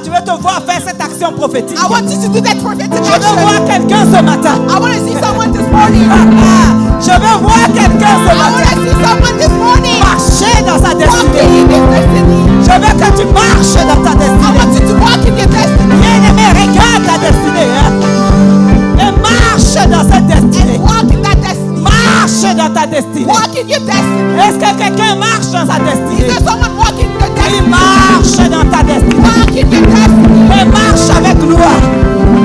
je veux te voir faire cette action prophétique. I want you to do that prophetic Je veux action. voir quelqu'un ce matin. I want to see someone this morning. Je veux voir quelqu'un ce I want matin to see someone this morning marcher dans sa walking destinée. in their destiny. Je veux que tu marches dans ta I destinée. want you to walk in your destiny. Bien-aimé, regarde ta destinée. Et marche dans cette destinée. Walk in that destiny. Marche dans ta destinée. Walk in your destiny. Est-ce que quelqu'un marche dans sa Is destinée? there someone walking in your Oui, destiny? marche dans ta destinée. Walk in your destiny. Et marche avec gloire.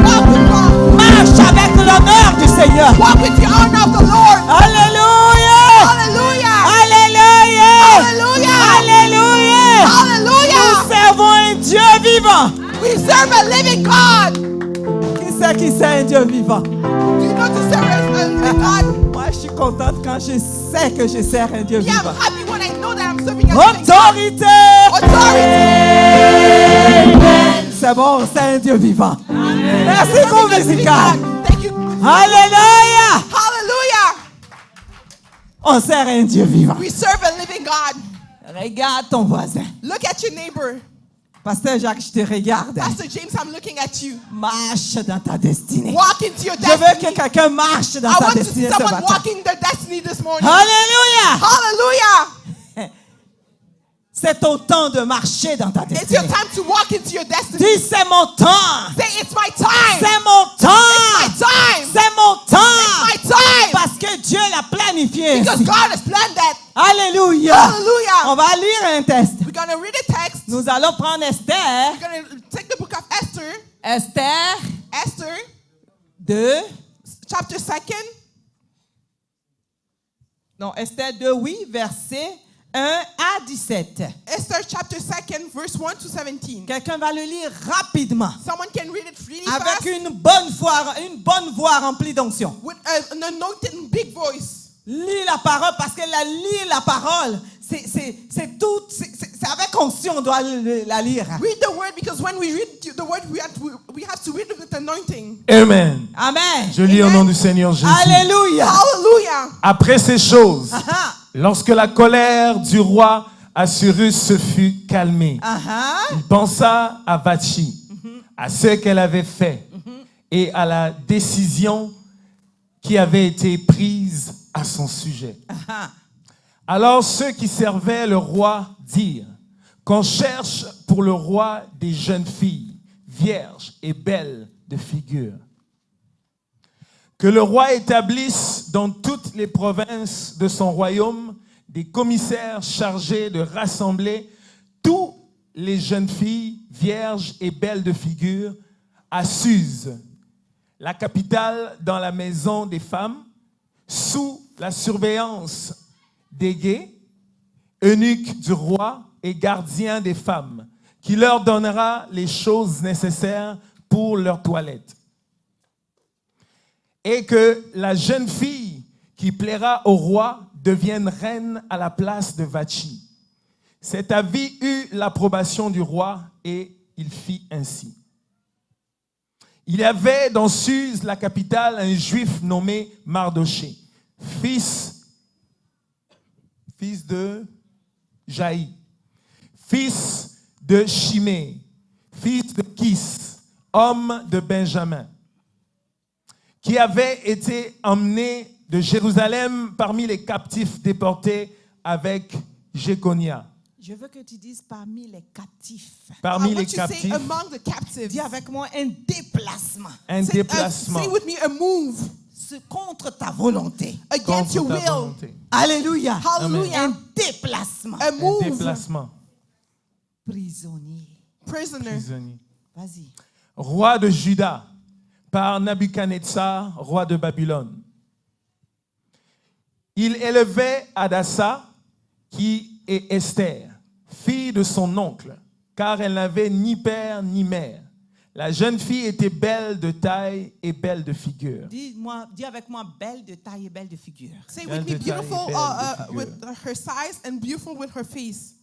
Walk with God. Marche avec l'honneur du Seigneur. Walk with the honor of the Lord. Alléluia. Hallelujah. Alléluia. Hallelujah. Alléluia. Nous Hallelujah. servons un Dieu vivant. We serve a living God. Qui sait un Dieu vivant? Do you know to serve a living God? Moi, je suis contente quand je sais que je sers un Dieu Yeah, vivant. I'm happy when I know that I'm serving a living God. Autorité. Amen. C'est bon, c'est un Dieu vivant. Merci, groupe musical. Thank you. Alléluia. Hallelujah. On sert un Dieu vivant. We serve a living God. Regarde ton voisin. Look at your neighbor. Pasteur Jacques, je te regarde. Pastor James, I'm looking at you. Marche dans ta destinée. Walk into your Je veux destiny. que quelqu'un marche dans I sa want to see destinée ce someone matin. walking their destiny this morning. Alléluia. Hallelujah. C'est ton temps de marcher dans ta It's your destinée. time to walk into your destiny. Dis, c'est mon temps. Say, it's my time. C'est mon My temps. time. C'est mon temps. My time. Parce que Dieu l'a planifié Because ainsi. God has planned that. Alléluia. Hallelujah. On va lire un texte. We're going to read a text. Nous allons prendre Esther. We're going to take the book of Esther. Esther Esther, 2. chapter 2. Non, Esther 2, oui, verset 1 à 17. Esther chapter 2, verse 1 to 17. Quelqu'un va le lire rapidement. Someone can read it really Avec fast une bonne voix remplie d'onction. with an anointed big voice. Lis la parole parce que lire la parole, c'est tout, c'est avec onction on doit la lire. Read the word because when we read the word, we have to read it with anointing. Amen. Amen. Je lis au nom du Seigneur Jésus. Alléluia. Hallelujah. Après ces choses, Ah, lorsque la colère du roi Assyrus se fut calmée, ah, il pensa à Vachi, à ce qu'elle avait fait et à la décision qui avait été prise à son sujet. ah. Alors ceux qui servaient le roi dirent qu'on cherche pour le roi des jeunes filles, vierges et belles de figure. Que le roi établisse dans toutes les provinces de son royaume des commissaires chargés de rassembler toutes les jeunes filles, vierges et belles de figure à Suse, la capitale dans la maison des femmes, sous la surveillance d'Égée, eunuque du roi et gardien des femmes, qui leur donnera les choses nécessaires pour leur toilette. Et que la jeune fille qui plaira au roi devienne reine à la place de Vachi. Cet avis eut l'approbation du roi et il fit ainsi. Il y avait dans Suse, la capitale, un juif nommé Mardoché, fils de Jaï, fils de Chimée, fils de Kis, homme de Benjamin, qui avait été emmené de Jérusalem parmi les captifs déportés avec Jéconia. Je veux que tu dises parmi les captifs. Parmi I les want you to say captifs, among the captives. Dis avec moi un déplacement. un Say, déplacement say with me a move C'est contre ta volonté. against your contre ta will. volonté. Alléluia. Hallelujah. Un déplacement. A Un move. déplacement. Prisonnier. Prisoner. Prisonnier. Vas-y. Roi de Juda, par Nabuchodonosor, roi de Babylone. Il élevait Hadassa, qui est Esther, fille de son oncle, car elle n'avait ni père ni mère. La jeune fille était belle de taille et belle de figure. Dis avec moi, belle de taille et belle de figure. Say Belle with me, de taille, beautiful belle de figure. with her size and beautiful with her face.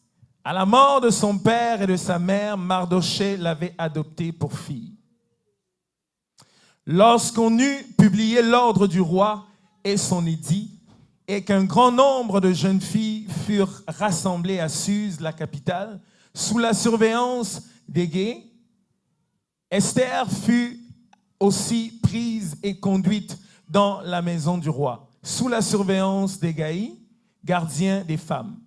À la mort de son père et de sa mère, Mardoché l'avait adoptée pour fille. Lorsqu'on eut publié l'ordre du roi et son édit, et qu'un grand nombre de jeunes filles furent rassemblées à Suse, la capitale, sous la surveillance d'Égée, Esther fut aussi prise et conduite dans la maison du roi, sous la surveillance d'Hégaï, gardien des femmes.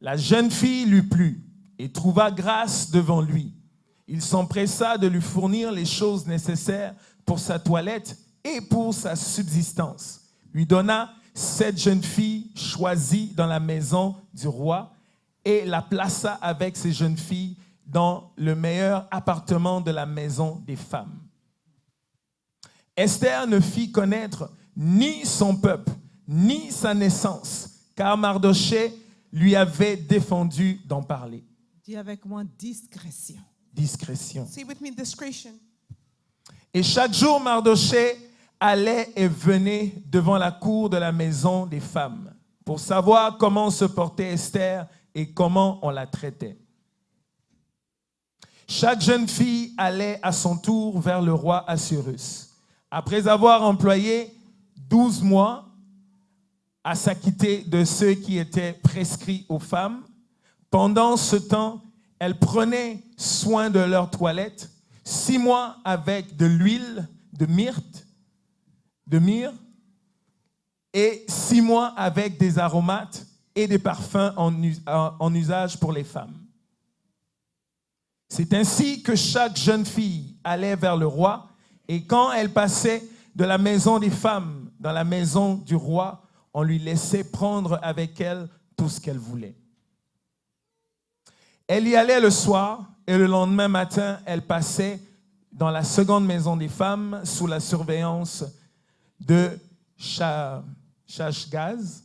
La jeune fille lui plut et trouva grâce devant lui. Il s'empressa de lui fournir les choses nécessaires pour sa toilette et pour sa subsistance. Lui donna 7 jeunes filles choisies dans la maison du roi et la plaça avec ces jeunes filles dans le meilleur appartement de la maison des femmes. Esther ne fit connaître ni son peuple, ni sa naissance, car Mardochée lui avait défendu d'en parler. Dis avec moi discrétion. Discrétion. Say with me, discretion. Et chaque jour, Mardochée allait et venait devant la cour de la maison des femmes pour savoir comment se portait Esther et comment on la traitait. Chaque jeune fille allait à son tour vers le roi Assuérus. Après avoir employé 12 mois à s'acquitter de ceux qui étaient prescrits aux femmes, pendant ce temps, elles prenaient soin de leur toilette, 6 mois avec de l'huile de myrrhe, et 6 mois avec des aromates et des parfums en usage pour les femmes. C'est ainsi que chaque jeune fille allait vers le roi, et quand elle passait de la maison des femmes dans la maison du roi, on lui laissait prendre avec elle tout ce qu'elle voulait. Elle y allait le soir, et le lendemain matin, elle passait dans la seconde maison des femmes sous la surveillance de Shashgaz,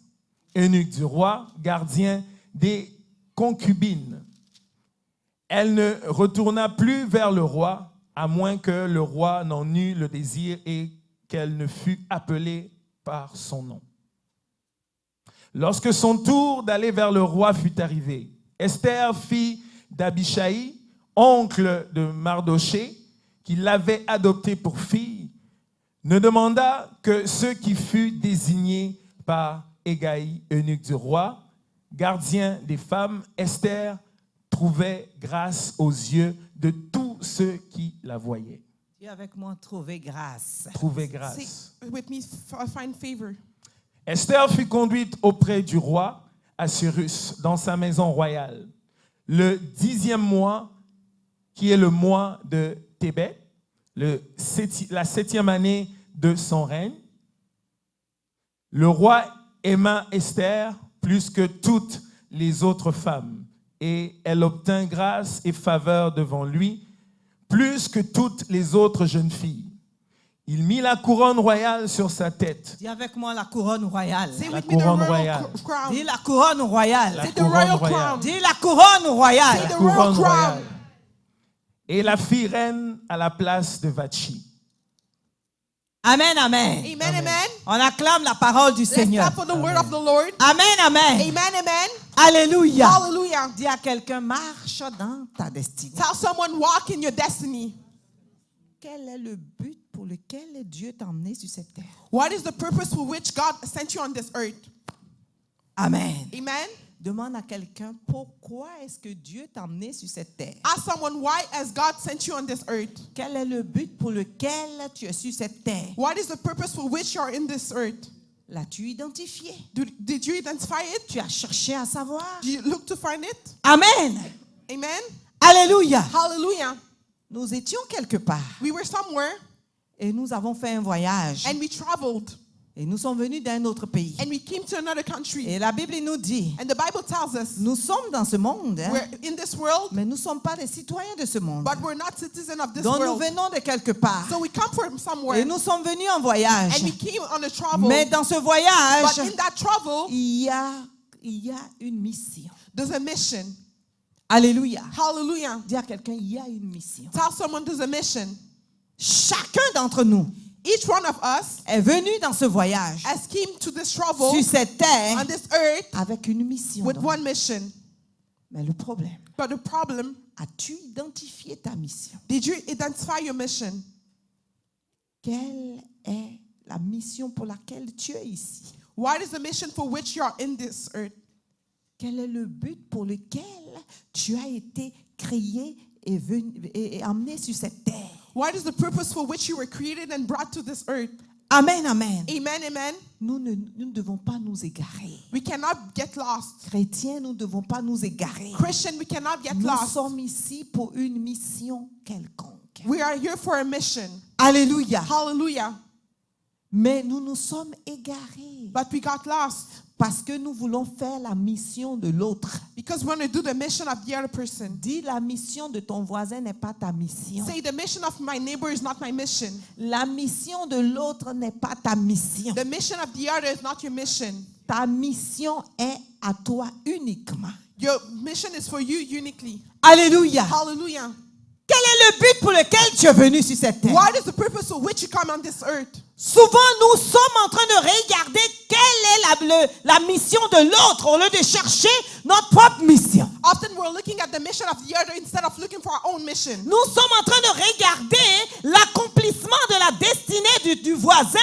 eunuque du roi, gardien des concubines. Elle ne retourna plus vers le roi, à moins que le roi n'en eût le désir et qu'elle ne fût appelée par son nom. Lorsque son tour d'aller vers le roi fut arrivé, Esther, fille d'Abishai, oncle de Mardochée, qui l'avait adoptée pour fille, ne demanda que ce qui fut désigné par Hégaï, eunuque du roi, gardien des femmes. Esther trouvait grâce aux yeux de tous ceux qui la voyaient. Dis avec moi trouver grâce. Trouver Say grâce. with me, find favor. Esther fut conduite auprès du roi Assuérus dans sa maison royale. Le 10e mois, qui est le mois de Tébet, la 7e année de son règne, le roi aima Esther plus que toutes les autres femmes, et elle obtint grâce et faveur devant lui, plus que toutes les autres jeunes filles. Il mit la couronne royale sur sa tête. Dis avec moi la couronne royale. Say La with me, the couronne royal royale. crown. Dis la couronne royale. La Say the couronne royal royale. crown. Dis la couronne royale. Say La the couronne royal crown. royale. Et la fit reine à la place de Vachi. Amen, amen. Amen, amen. On acclame la parole du Let's Seigneur. clap for the word of the Lord. Amen, amen. Amen, amen. Alléluia. Hallelujah. Dis à quelqu'un, marche dans ta destinée. Tell someone, walk in your destiny. Quel est le but pour lequel Dieu t'a emmené sur cette terre? What is the purpose for which God sent you on this earth? Amen. Amen. Demande à quelqu'un, pourquoi est-ce que Dieu t'a emmené sur cette terre? Ask someone, why has God sent you on this earth? Quel est le but pour lequel tu es sur cette terre? What is the purpose for which you are in this earth? L'as-tu identifié? Did you identify it? Tu as cherché à savoir? Did you look to find it? Amen. Amen. Alléluia. Hallelujah. Nous étions quelque part We were somewhere et nous avons fait un voyage and we traveled et nous sommes venus d'un autre pays. and we came to another country. Et la Bible nous dit, And the Bible tells us nous sommes dans ce monde, hein, we're in this world, mais nous ne sommes pas des citoyens de ce monde. but we're not citizens of this Donc nous world. venons de quelque part. So we come from somewhere Et nous sommes venus en voyage. and we came on a travel. Mais dans ce But voyage, in that travel, il y a une mission. there's a mission. Alléluia. Hallelujah. Dis à quelqu'un, il y a une mission. Tell someone there's a mission. Chacun d'entre nous Each one of us est venu dans ce voyage, has came to this travel sur cette terre, on this earth avec une mission. with donc. one mission. Mais le problème, But the problem, as-tu identifié ta mission? did you identify your mission? Quelle est la mission pour laquelle tu es ici? What is the mission for which you are in this earth? Quel est le but pour lequel tu as été créé est amené sur cette terre. What is the purpose for which you were created and brought to this earth? Amen, amen. Amen, amen. Nous ne devons pas nous égarer. We cannot get lost. Chrétiens, nous ne devons pas nous égarer. Christian, we cannot get Nous lost. sommes ici pour une mission quelconque. We are here for a mission. Alléluia. Hallelujah. Mais nous nous sommes égarés But we got lost parce que nous voulons faire la mission de l'autre. because we want to do the mission of the other person. Dis, la mission de ton voisin n'est pas ta mission. Say, the mission of my neighbor is not my mission. La mission de l'autre n'est pas ta mission. The mission of the other is not your mission. Ta mission est à toi uniquement. Your mission is for you uniquely. Alléluia. Hallelujah. Quel est le but pour lequel tu es venu sur cette terre? What is the purpose for which you come on this earth? Souvent, nous sommes en train de regarder quelle est la mission de l'autre au lieu de chercher notre propre mission. Often we're looking at the mission of the other instead of looking for our own mission. Nous sommes en train de regarder l'accomplissement de la destinée du voisin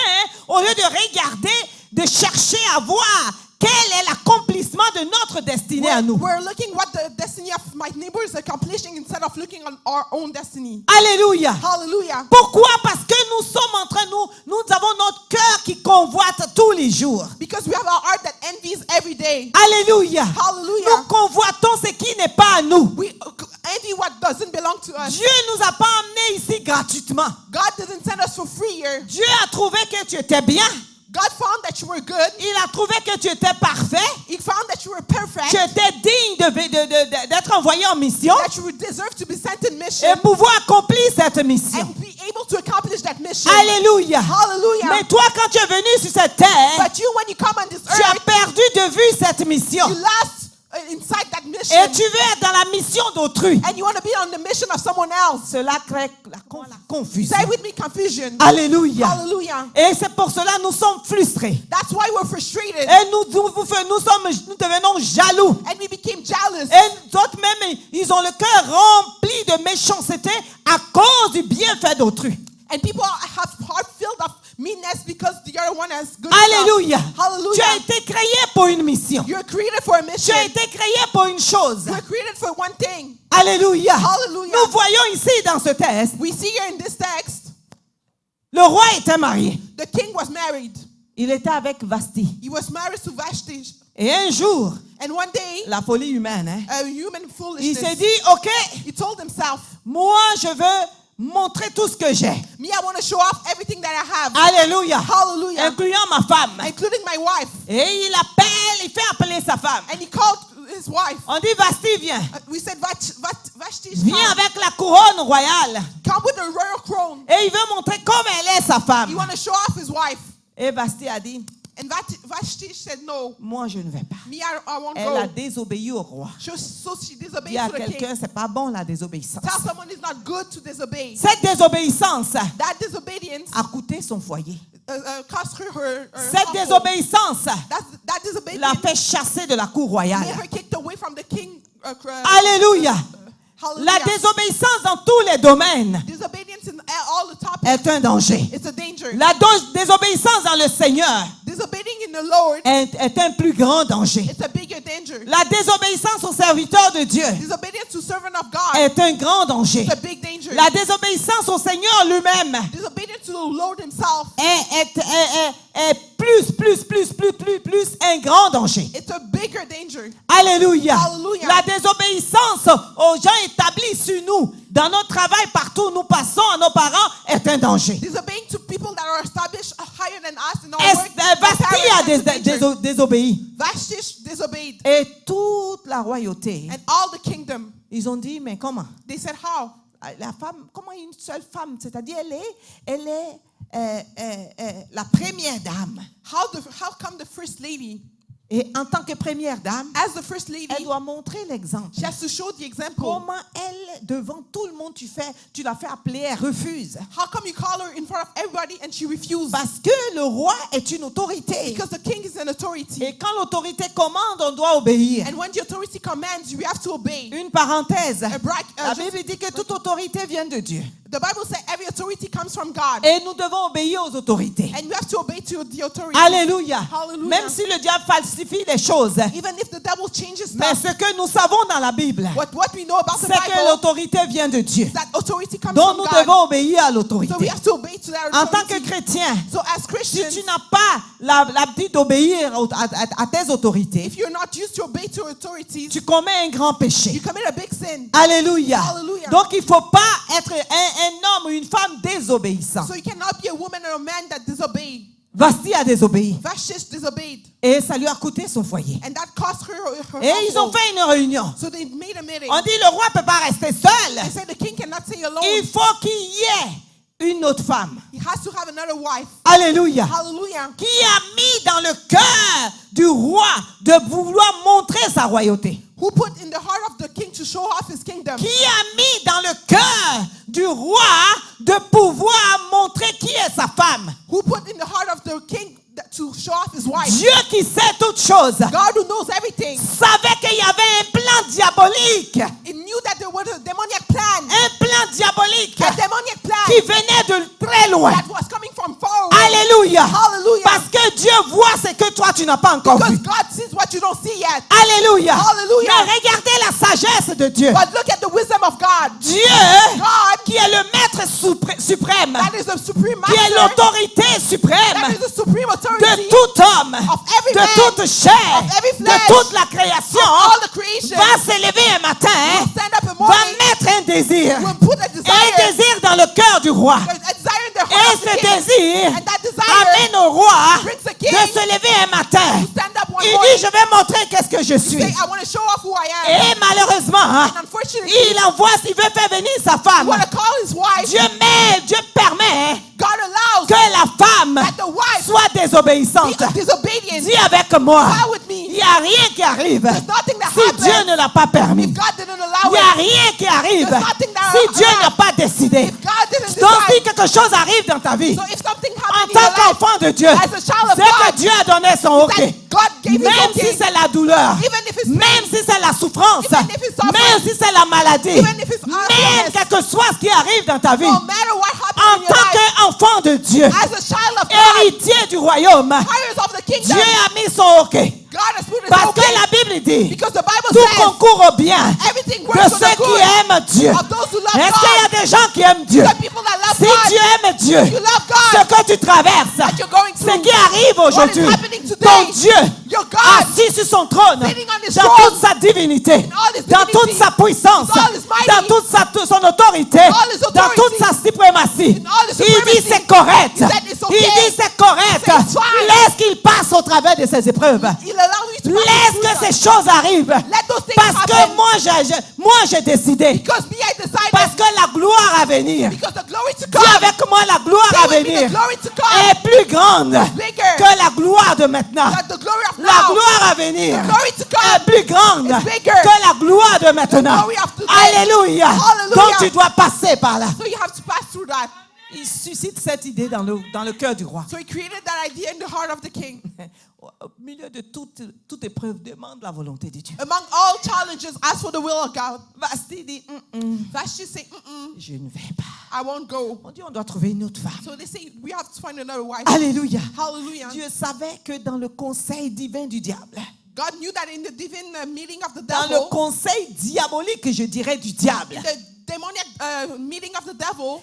au lieu de regarder, de chercher à voir quel est l'accomplissement de notre destinée à nous. We're looking what the destiny of my neighbor is accomplishing instead of looking on our own destiny. Alléluia. Hallelujah. Pourquoi? Parce que nous sommes en train, nous avons notre cœur qui convoite tous les jours. Because we have our heart that envies every day. Alléluia. Hallelujah. Nous convoitons ce qui n'est pas à nous. We envy what doesn't belong to us. Dieu ne nous a pas emmenés ici gratuitement. God didn't send us for free here. Dieu a trouvé que tu étais bien. God found that you were good. Il a trouvé que tu étais parfait. He found that you were perfect. Tu étais digne d'être envoyé en mission That you would deserve to be sent in mission. et pouvoir accomplir cette mission. And be able to accomplish that mission. Alléluia. Hallelujah. Mais toi, quand tu es venu sur cette terre, But you, when you come on this tu as earth, perdu de vue cette mission. you lost inside that mission. Et tu veux être dans la mission d'autrui. And you want to be on the mission of someone else. Cela crée la confusion. Say with me, confusion. Alléluia. Hallelujah. Et c'est pour cela que nous sommes frustrés. That's why we're frustrated. Et nous devenons jaloux. And we became jealous. Et d'autres même, ils ont le cœur rempli de méchanceté à cause du bienfait d'autrui. And people have heart filled of meanness because the other one has good Alléluia. stuff. Tu as Hallelujah. été créé pour une mission. You're created for a Tu mission. as été créé pour une chose. You're created for one thing. Alléluia. Hallelujah. Nous voyons ici dans ce texte, We see here in this text, le roi était marié. the king was married. Il était avec Vasti. He was married to Vashti. Et un jour, And one day, la folie humaine, hein, a human il foolishness, s'est dit, OK, he told himself, moi je veux montrer tout ce que j'ai. me, I want to show off everything that I have, Alléluia. Hallelujah. Incluant ma femme. including my wife. Et il fait appeler sa femme. And he called his wife. On dit, Vasti, viens. We said, Vashti, Viens avec la couronne royale. come with the royal crown. Et il veut montrer comme elle est sa He femme. want to show off his wife. Et Vasti a dit, And Vashti said, no, moi je ne vais pas. me, I won't Elle a go. désobéi au roi. So she Dis disobeyed à to the quelqu'un, king. c'est pas bon la désobéissance. Tell someone it's not good to disobey. Cette désobéissance That disobedience a coûté son foyer. cost her Cette household. désobéissance That l'a disobedience fait chasser de la cour made royale. her kicked away from the king. Alléluia. La Hallelujah. désobéissance dans tous les domaines Disobedience in all the topics. est un danger. It's a danger. La désobéissance dans le Seigneur Disobeying in the Lord, est un plus grand danger. it's a bigger danger. La désobéissance au serviteur de Dieu Disobedience to servant of God, est un grand danger. it's a big danger. La désobéissance au Seigneur lui-même Disobedience to the Lord himself, est plus un grand danger. it's a bigger danger. Alléluia. Hallelujah. La désobéissance aux gens établis sur nous, dans notre travail, partout où nous passons, à nos parents, est un danger. Disobeying to people that are established higher than us in our work. Vasti a désobéi. Vashti disobeyed. Et toute la royauté, And all the kingdom, ils ont dit, mais comment? they said, how? La femme, comment une seule femme? C'est-à-dire, elle est la première dame. How come the first lady, Et en tant que première dame, as the first lady, elle doit montrer l'exemple. she has to show the example. Comment elle, devant tout le monde, tu l'as fait appeler, elle refuse. How come you call her in front of everybody and she refused? Parce que le roi est une autorité. Because the king is an authority. Et quand l'autorité commande, on doit obéir. And when the authority commands, we have to obey. Une parenthèse. A La Bible dit que toute autorité vient de Dieu. The Bible says every authority comes from God. Et nous devons obéir aux autorités. And you have to obey to the authority. Alléluia. Hallelujah. Même si le diable falsifie les choses. Even if the devil changes Mais stuff, ce que nous savons dans la Bible, what we know about the c'est que Bible, l'autorité vient de Dieu. that authority comes Donc from nous God. devons obéir à So we l'autorité. have to obey to that En tant que authority. chrétien, So as si Christians, tu n'as pas l'habitude d'obéir à tes autorités, if you're not used to obey to authorities, tu commets un grand you péché. commit a big sin. Alléluia. Hallelujah. Donc il ne faut pas être un homme ou une femme désobéissant. So you cannot be a woman or a man that disobeyed. Vasti a désobéi. Vashti disobeyed. Et ça lui a coûté son foyer. And that cost her Et ils ont household. fait une réunion. So they made a meeting. On dit le roi ne peut pas rester seul. They said the king cannot stay alone. Il faut qu'il y ait une autre femme. He has to have another wife. Alléluia. Hallelujah. Qui a mis dans le cœur du roi de vouloir montrer sa royauté. Who put in the heart of the king to show off his kingdom. Qui a mis dans le cœur du roi de pouvoir montrer qui est sa femme. Who put in the heart of the king to show off his wife. Dieu qui sait toutes choses God who knows everything. savait qu'il y avait un plan diabolique. He knew that there was a demoniac plan. Un plan diabolique A demoniac plan qui venait de très loin. that was coming from far away. Alléluia. Hallelujah. Parce que Dieu voit ce que toi tu n'as pas encore Because vu. God sees what you don't see yet. Alléluia. Hallelujah. Mais regardez la sagesse de Dieu. But look at the wisdom of God. Dieu God, qui est le maître suprême, that is the supreme qui est master. l'autorité That suprême is the supreme de authority tout homme, of every de man, toute chair, of every de flesh, toute la création, of all the creation. va s'élever un matin, Will stand up in the va morning, mettre un désir will put dans le cœur du roi. a desire in the Et heart of ce the king. désir And that desire amène au roi brings the king de se lever un matin. to stand up one Il morning. dit, je vais montrer qu'est-ce que je Say, suis. I want to show off who I am. Et malheureusement, And unfortunately, il veut faire venir sa he femme. want to call his wife. Dieu permet God allows que la femme that the wife soit désobéissante. be disobedient. Dis avec moi, Bow with il me. n'y a rien qui arrive There's nothing that si Dieu happens ne l'a pas permis. if God didn't Il allow n'y a it. rien qui arrive There's nothing that si Dieu allows. n'a pas décidé. If God didn't Donc si decide. quelque chose arrive dans ta vie, So if something en happened in tant your life, qu'enfant de Dieu, as a child of c'est que God, Dieu a donné son OK. that God gave you Même si something, c'est la douleur, even if it's même si c'est la souffrance, Even if it's suffering, même si c'est la maladie, even if it's même illness, quel que soit ce qui arrive dans ta vie, no matter what happens en in your tant life, qu'enfant de Dieu, as a child of God, héritier du royaume, heirs of the kingdom, Dieu a mis son OK. God has put his Parce que okay. la Bible dit, Because the Bible tout says concourt au bien everything de works for the ceux qui good aiment Dieu. of those who love Est-ce qu'il y a God. des gens qui aiment Dieu? The people that love Si God, tu aimes Dieu, you love ce God, que tu traverses, that you're going ce through, qui arrive what is aujourd'hui, happening ton today, Dieu, your God, assis sur son trône, sitting on his dans throne, toute sa divinité, all his dans toute divinity, sa puissance, in all his mighty, dans toute son autorité, all his dans authority, toute sa suprématie. in all his Il dit supremacy. c'est correct. He said it's okay. Il dit c'est correct. He said it's fine. Laisse qu'il passe au travers de ses épreuves. He'll allow you to pass Laisse through que that. ces choses arrivent. Let those things Parce que happen. moi j'ai décidé. Because me, I decided. Parce que la gloire à venir. Because the glory to Dis come. avec moi, la gloire à Say with me, venir the glory to come. est plus grande Bigger. que la gloire de maintenant. That the glory of La now. gloire à venir The glory to est come. plus grande is bigger. que la gloire de maintenant. The glory of today. Alléluia. Hallelujah. Donc tu dois passer par là. So you have to pass through that. Il suscite cette idée dans le cœur du roi. So he created that idea in the heart of the king. Au milieu de toute épreuve, demande la volonté de Dieu. Among all challenges, ask for the will of God. Vasti dit, Vashti say, je ne vais pas. I won't go. On dit, on doit trouver une autre femme. So they say, we have to find another wife. Alléluia. Hallelujah. Dieu savait que dans le conseil divin du diable, God knew that in the divine meeting of the dans devil, le conseil diabolique, je dirais, du diable, in the demoniac meeting of the devil,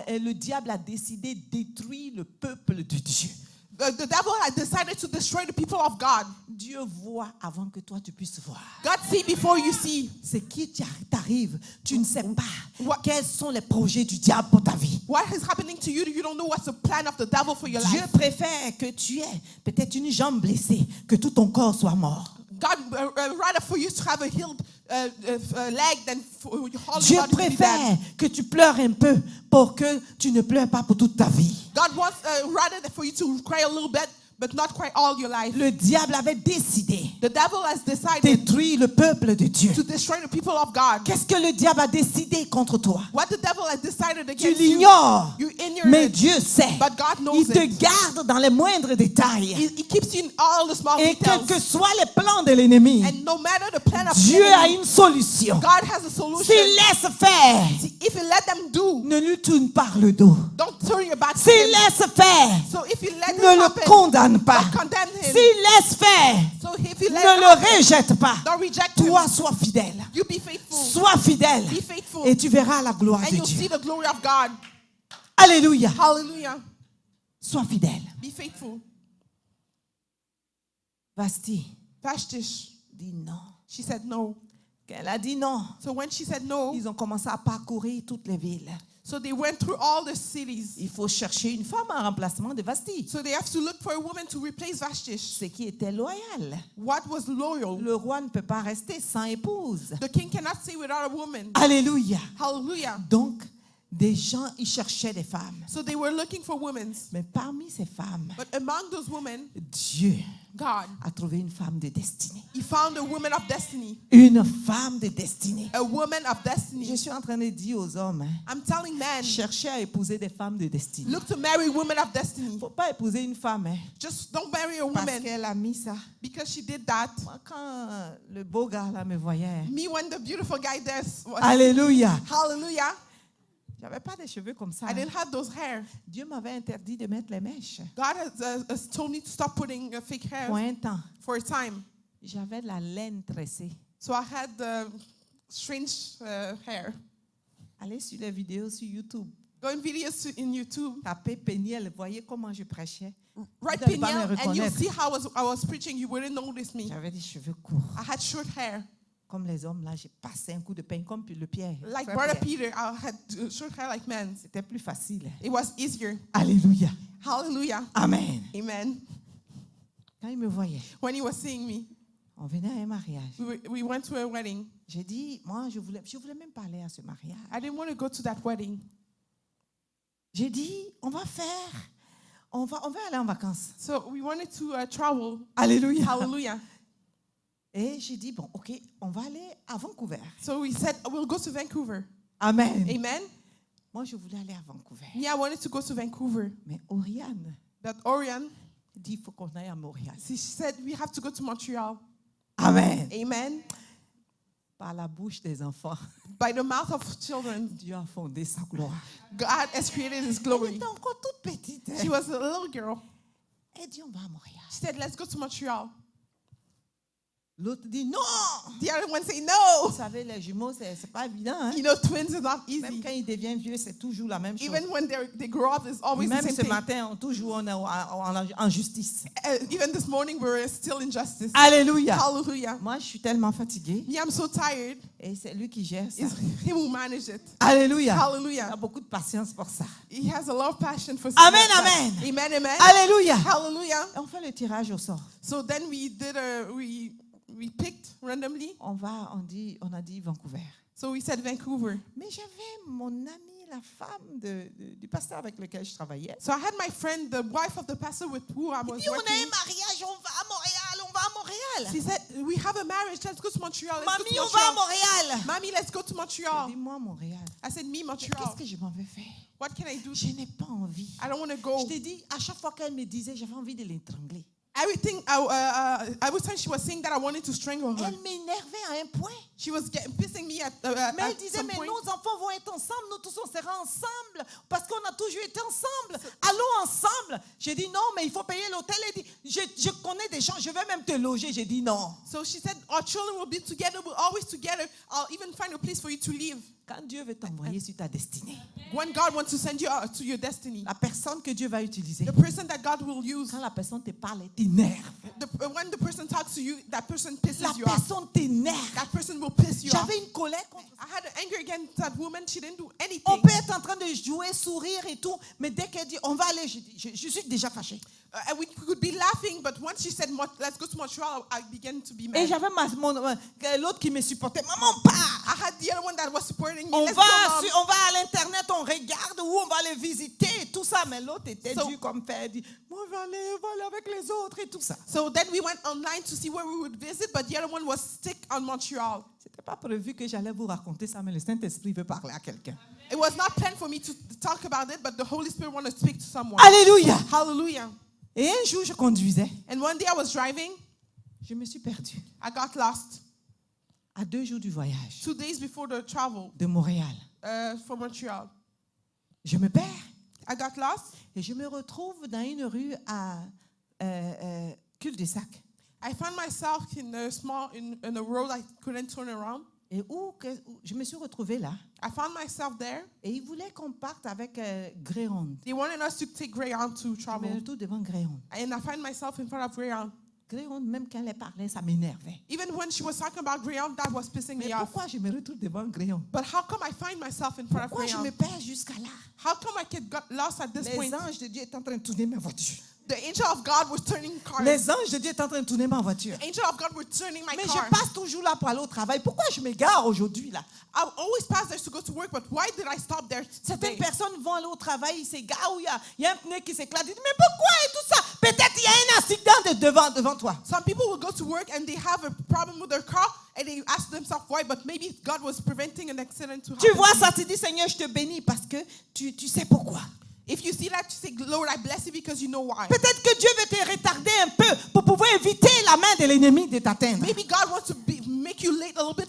le diable a décidé de détruire le peuple de Dieu. the devil had decided to destroy the people of God. Dieu voit avant que toi tu puisses voir. God see before you see. Ce qui t'arrive, tu ne sais pas What- quels sont les projets du diable pour ta vie. What is happening to you? You don't know what's the plan of the devil for your Dieu life. préfère que tu aies peut-être une jambe blessée, que tout ton corps soit mort. God rather for you to have a healed leg than for all your Dieu body to be préfère dead. que tu pleures un peu pour que tu ne pleures pas pour toute ta vie. God wants rather for you to cry a little bit, but not quite all your life. Le diable avait décidé The devil has de decided détruire le peuple de Dieu. to destroy the people of God. Qu'est-ce que le diable a décidé contre toi? What the devil has decided Tu against you, l'ignores. you ignorant Mais it, Dieu sait. but God knows Il te it. garde dans les moindres détails. He keeps you in all the small Et quels details. que soient les plans de l'ennemi, And no matter the plan of the Dieu a enemy, une solution. God has a solution. S'il laisse faire, If you let them do, ne lui tourne pas le dos. don't turn your back to S'il him. laisse faire, So if you let ne him le happen, condamne pas. don't condemn him. S'il laisse faire, So if you ne let him le happen, rejette pas. don't reject him. Toi, sois fidèle. You be faithful. Sois fidèle. Be faithful. Et tu verras la gloire And de you'll see Dieu. the glory of God. Alléluia. Hallelujah. Sois fidèle. Be faithful. Vasti Vashti, dit non. she said no. Elle a dit non. So when she said no, Ils ont commencé à parcourir toutes les villes. so they went through all the cities. Il faut chercher une femme en remplacement de Vasti. So they have to look for a woman to replace Vashti. Ce qui était loyal. What was loyal? Le roi ne peut pas rester sans épouse. The king cannot stay without a woman. Alléluia. Hallelujah. Donc, des gens, ils cherchaient des femmes. So they were looking for women. Mais parmi ces femmes, But among those women, Dieu God, a trouvé une femme de destinée. he found a woman of destiny. Une femme de destinée. A woman of Je destiny. suis en train de dire aux hommes, hein, I'm telling men, cherchez à épouser des femmes de destinée. look to marry women of Il ne destiny. faut pas épouser une femme hein, Just don't marry a parce woman qu'elle a mis ça. because she did that. Moi, quand le beau gars là me voyait, hein, Me when the beautiful guy does. Alléluia. Hallelujah. J'avais pas des cheveux comme ça. I hein. didn't have those hair. Dieu m'avait interdit de mettre les mèches. God has told me to stop putting fake hair Pour un temps, for a time. j'avais de la laine tressée. So I had strange hair. Allez sur les vidéos sur YouTube. Go in videos in YouTube. Tapez Péniel, voyez comment je prêchais. Write Vous n'allez pas me Peniel and you'll reconnaître. see how I was preaching. You wouldn't notice me. J'avais des cheveux courts. I had short hair. Comme les hommes là, j'ai passé un coup de peigne comme le Pierre. Like Frère Brother Pierre. Peter, I had short hair like men. C'était plus facile. It was easier. Alléluia. Hallelujah. Amen. Amen. Quand il me voyait, When he was seeing me, on venait à un mariage. we went to a wedding. J'ai dit, moi, je voulais même pas aller à ce mariage. I didn't want to go to that wedding. J'ai dit, on va aller en vacances. So we wanted to travel. Alléluia. Hallelujah. Et j'ai dit, bon, ok, on va aller à Vancouver. So we said, we'll go to Vancouver. Amen. Amen. Moi, je voulais aller à Vancouver. Yeah, I wanted to go to Vancouver. Mais Oriane But Orion, dit, il faut qu'on aille à Montréal. she said, we have to go to Montreal. Amen. Amen. Par la bouche des enfants, By the mouth of children, Dieu a fondé sa gloire. God has created His Elle glory. était encore toute petite. hein. She was a little girl. Elle dit, on va à Montréal. She said, let's go to Montreal. L'autre dit, non. The other one say, Vous no. savez, les jumeaux, c'est pas évident. Hein? You know, twins is not Même easy. quand ils deviennent vieux, c'est toujours la même chose. Even when they grow up, it's always the Même same ce thing. matin, on est en justice. Even this morning, we're still in justice. Alléluia. Hallelujah. Moi, je suis tellement fatiguée. Me, I'm so tired. Et c'est lui qui gère ça. It's Him who managed it. Alléluia. Il Hallelujah. a beaucoup de patience pour ça. He has a lot of passion for Amen, stuff like that. amen. Amen, amen. Alléluia. Hallelujah. Et on fait le tirage au sort. So then we picked randomly. On a dit Vancouver. So we said Vancouver. Mais j'avais mon amie, la femme du pasteur avec lequel je travaillais. So I had my friend, the wife of the pastor with who I Il was dit, on a working. un mariage, on va à Montréal, on va à Montréal. She said, we have a marriage. Let's go to Montreal. Let's Mamie, go on to va à Montreal. Montréal. Mommy, let's go to Montreal. Dis-moi Montréal. I said, me, Mais Montreal. qu'est-ce que je m'en vais faire? What can I do? Je n'ai pas envie. I don't want to go. Je t'ai dit, à chaque fois qu'elle me disait, j'avais envie de l'étrangler. Everything, every time she was saying that, I wanted to strangle her. Elle m'énervait à un point. She was pissing me at Mais elle disait, some mais point. nos enfants vont être ensemble, nous tous on sera ensemble, parce qu'on a toujours été ensemble. Allons ensemble. J'ai dit non, mais il faut payer l'hôtel. Elle dit, je connais des gens, je vais même te loger. J'ai dit non. So she said, our children will be together, we're always together. I'll even find a place for you to live. Quand Dieu veut t'envoyer sur ta destinée, When God wants to send you out to your destiny, la personne que Dieu va utiliser, the person that God will use, quand la personne te parle, elle t'énerve. when the person talks to you, that person pisses La you off. personne t'énerve. That person will piss you off. J'avais une colère contre I had anger against that woman. She didn't do On anything. peut être en train de jouer, sourire et tout, mais dès qu'elle dit on va aller, je dis, je suis déjà fâchée. And we could be laughing, but once she said, let's go to Montreal, I began to be Et mad. j'avais l'autre qui me supportait. Maman, on part. I had the other one that was supporting me. On Let's va, go, Mom. on va à l'internet, on regarde où on va les visiter et tout ça. Mais l'autre était So- dur comme fer. Elle dit, moi, on va aller avec les autres et tout ça. So then we went online to see where we would visit, but the other one was stick on Montreal. C'était pas prévu que j'allais vous raconter ça, mais le Saint-Esprit veut parler à quelqu'un. It was not planned for me to talk about it, but the Holy Spirit wanted to speak to someone. Alléluia. Hallelujah. Et un jour, je conduisais. And one day I was driving, Je me suis perdue. I got lost. À 2 jours du voyage 2 days before the travel de Montréal. from Montreal. Je me perds. I got lost. Et je me retrouve dans une rue à cul-de-sac. I found myself in a road I couldn't turn around. Et où je me suis retrouvée là. I found myself there. Et ils voulaient qu'on parte avec Greyhound. They wanted us to take Greyhound to Je me travel. retrouve devant Greyhound. And I find myself in front of Greyhound. Greyhound, même quand elle parlait, ça m'énervait. Even when she was talking about Greyhound, that was pissing Mais me off. pourquoi je me retrouve devant Greyhound? But how come I find myself in front of Pourquoi je me Greyhound? perds jusqu'à là? How come I got lost at this Les point? anges de Dieu est en train de tourner ma voiture. The angel of God was turning cars. Les anges de Dieu est en train de tourner ma voiture. The angel of God was turning my Mais car. je passe toujours là pour aller au travail. Pourquoi je m'égare aujourd'hui là? I always pass there to go to work, but why did I stop there Certaines today? personnes vont aller au travail, ils s'égarent, où il y a un pneu qui s'éclate. Ils disent, mais pourquoi et tout ça? Peut-être il y a un accident devant toi. Some people will go to work and they have a problem with their car and they ask themselves why, but maybe God was preventing an accident to Tu happen. vois ça, tu dis, Seigneur, je te bénis parce que tu sais pourquoi. If you see that, you say, Lord, I bless you because you know why. Peut-être que Dieu veut te retarder un peu pour pouvoir éviter la main de l'ennemi de t'atteindre. Maybe God wants to make you late a little bit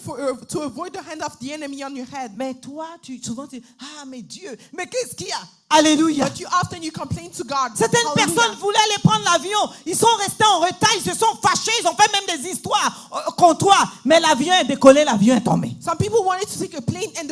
to avoid the hand of the enemy on your head. Mais toi, souvent tu dis, ah, mais Dieu, mais qu'est-ce qu'il y a? Alléluia. But you complain to God. Certaines Hallelujah. personnes voulaient aller prendre l'avion. Ils sont restés en retard, ils se sont fâchés, ils ont fait même des histoires contre toi. Mais l'avion est décollé, l'avion est tombé. Some people wanted to take a plane and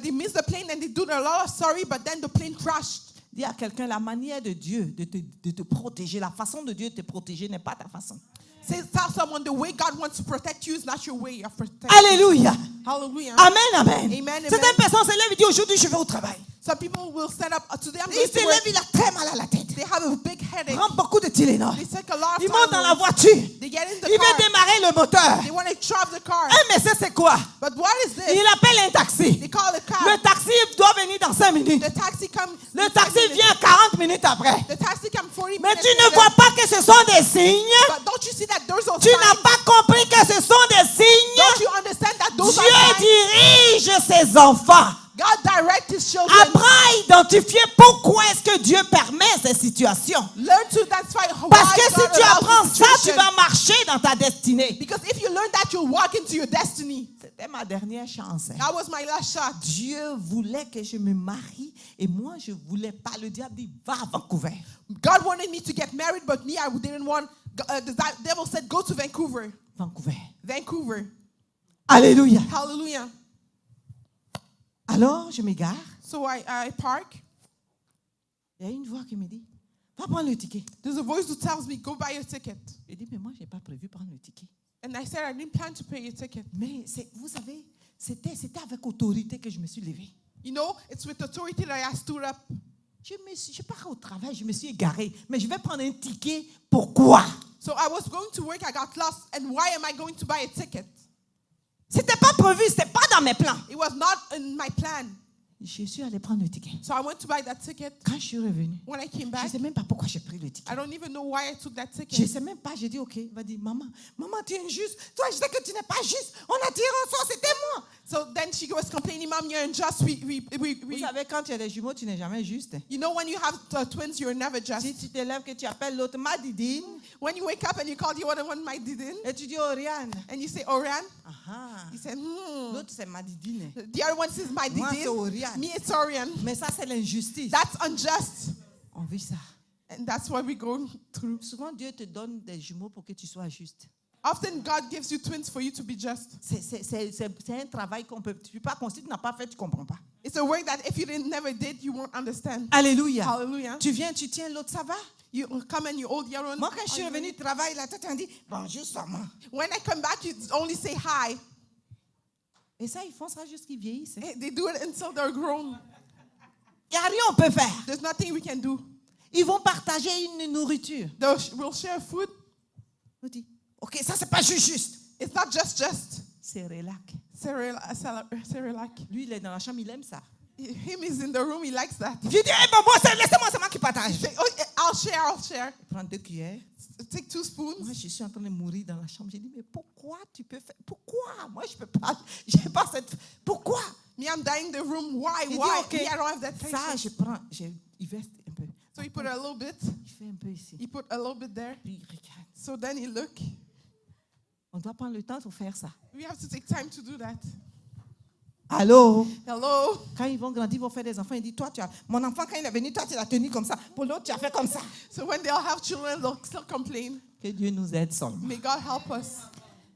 they missed the plane and they do a lot of sorry, but then the plane crashed. Dis à quelqu'un, la manière de Dieu de te protéger, la façon de Dieu de te protéger n'est pas ta façon. Tell someone the way God wants to protect you is not your way of protection. Alléluia. Hallelujah. Amen, amen. Amen, Certaines amen. personnes se lèvent et disent, aujourd'hui je vais au travail. Some people will stand up today. I'm Il going se to work. lève, il a très mal à la tête. They have a big headache. Prend beaucoup de Tylenol. They take a lot of Il monte dans la Tylenol. voiture. They get in the Il veut car. démarrer le moteur. They want to drive the car. Un message, c'est quoi? But what is this? Il appelle un taxi. They call a cab. Le taxi doit venir dans 5 minutes. The taxi comes. Le taxi vient 40 minutes après. The taxi comes 40 Mais minutes. tu ne later. vois pas que ce sont des signes. But don't you see that those are Tu n'as signs? pas compris que ce sont des Don't signes. you understand that those Dieu are signs? dirige ses enfants. God direct His children. Apprends à identifier pourquoi est-ce que Dieu permet ces situations. Learn to identify why Parce que God si tu allows apprends the ça, tu situation. vas marcher dans ta destinée. Because if you learn that, you'll walk into your destiny. C'était ma dernière chance. That was my last shot. Dieu voulait que je me marie et moi je voulais pas. Le diable dit va à Vancouver. God wanted me to get married, but me, I didn't want. The devil said, "Go to Vancouver." Vancouver. Vancouver. Alléluia. Hallelujah. Alors je m'égare. So I park. Il y a une voix qui me dit va prendre le ticket. There's a voice who tells me, "Go buy your ticket." Je dis mais moi j'ai pas prévu prendre le ticket. And I said, "I didn't plan to pay your ticket." Mais vous savez, c'était avec autorité que je me suis levée. You know, it's with authority that I stood up. Je pars au travail, je me suis égarée, mais je vais prendre un ticket. Pourquoi? So I was going to work, I got lost, and why am I going to buy a ticket? C'était pas prévu, c'était pas dans mes plans. It was not in my plan. Je suis allée prendre le ticket. So I went to buy that ticket. Quand je suis revenue, When I came je ne back, sais même pas pourquoi j'ai pris le ticket. I don't even know why I took that Je ne ticket. sais même pas, j'ai dit ok, il va dire maman, tu es injuste. Toi, je sais que tu n'es pas juste. On a tiré au sort, c'était moi. So then she was complaining, "Mom, you're unjust." Vous savez, quand tu as des jumeaux, tu n'es jamais juste. You know, when you have twins, you're never just. Si tu te lèves, que tu appelles l'autre ma didine, When you wake up and you call the other one my didin, et tu dis Oriane. and you say Orian, Ah, you say, l'autre c'est ma didine. The other one says my Moi, c'est didin. Orian. Me, it's Orian. Mais ça, c'est l'injustice. That's unjust. On vit ça. And that's what we go through. Souvent, Dieu te donne des jumeaux pour que tu sois juste. Often God gives you twins for you to be just. C'est un travail qu'on peut. Tu peux pas, si tu n'as pas fait, tu ne comprends pas. It's a work that if you never did, you won't understand. Alléluia. Hallelujah. Tu viens, tu tiens l'autre, ça va? You come and you hold the other one. Moi, quand je suis revenue du travail, là, tu dit bonjour, seulement. When I come back, you only say hi. Et ça, ils font ça jusqu'ils vieillissent. They do it until they're grown. Il n'y a rien qu'on peut faire. There's nothing we can do. Ils vont partager une nourriture. We'll share food. On dit, ok, ça c'est pas juste. It's not just. C'est relax. Cerelac. Lui, il est dans la chambre, il aime ça. Him is in the room, he likes that. Je dis, moi, laissez-moi, c'est moi qui partage. Say, oh, I'll share. Il prend 2 cuillères. Take 2 spoons. Moi, je suis en train de mourir dans la chambre. J'ai dit, mais pourquoi tu peux faire? Pourquoi? Moi, je peux pas. J'ai pas cette. Pourquoi? Me, I'm dying in the room. Why? Il dit, Why? ok. Me, I don't have that Ça, patience. je prends. Il verse un peu. So he put a little bit. Il fait un peu ici. He put a little bit there. Puis il regarde. So then he look. On doit prendre le temps pour faire ça. We have to take time to do that. Allô? Hello? Quand ils vont grandir, ils vont faire des enfants. Il dit, toi, mon enfant, quand il est venu, toi, tu l'as tenu comme ça. Pour l'autre, tu as fait comme ça. So when they'll have children, they'll still complain. Que Dieu nous aide seulement. May God help us.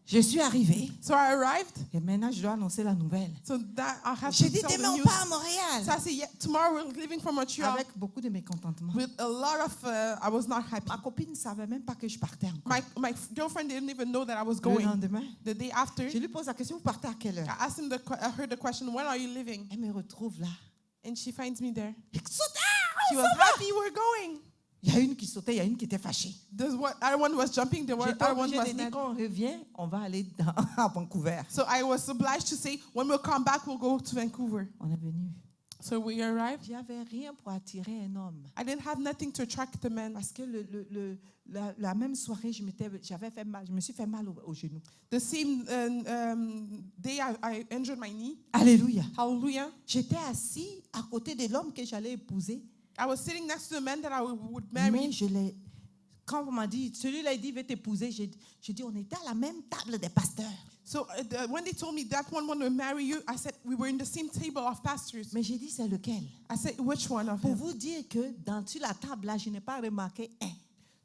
Je suis arrivée. So I arrived. Et maintenant, je dois annoncer la nouvelle. So that I have J'ai to dit, tell demain, the on news. part à Montréal. So I say, yeah, tomorrow we're leaving from Montreal Avec beaucoup de mécontentement. with a lot of, I was not happy. Ma copine ne savait même pas que je partais encore. My girlfriend didn't even know that I was Le going. lendemain, The day after, je lui pose la question, vous partez à quelle heure? I asked him I heard the question, when are you leaving? Elle me retrouve là. And she finds me there. Elle saute. She was happy we're going. Il y a une qui sautait, il y a une qui était fâchée. The other one was jumping, the J'étais other one obligée was de dire, mad. quand on revient, on va aller à Vancouver. So I was obliged to say, when we'll come back, we'll go to Vancouver. On est venu. So we arrived. J'avais rien pour attirer un homme. I didn't have nothing to attract the men. Parce que la même soirée, je me suis fait mal au genou. The same day, I injured my knee. Alléluia. Hallelujah. J'étais assis à côté de l'homme que j'allais épouser. I was sitting next to the man that I would Mais marry. quand on m'a dit, celui-là, il dit, il veut t'épouser, j'ai dit, on était à la même table des pasteurs. So when they told me that one wanted to marry you, I said, we were in the same table of pastors. Mais j'ai dit, c'est lequel? I said, which one of Pour them? vous dire que sur la table, là, je n'ai pas remarqué un.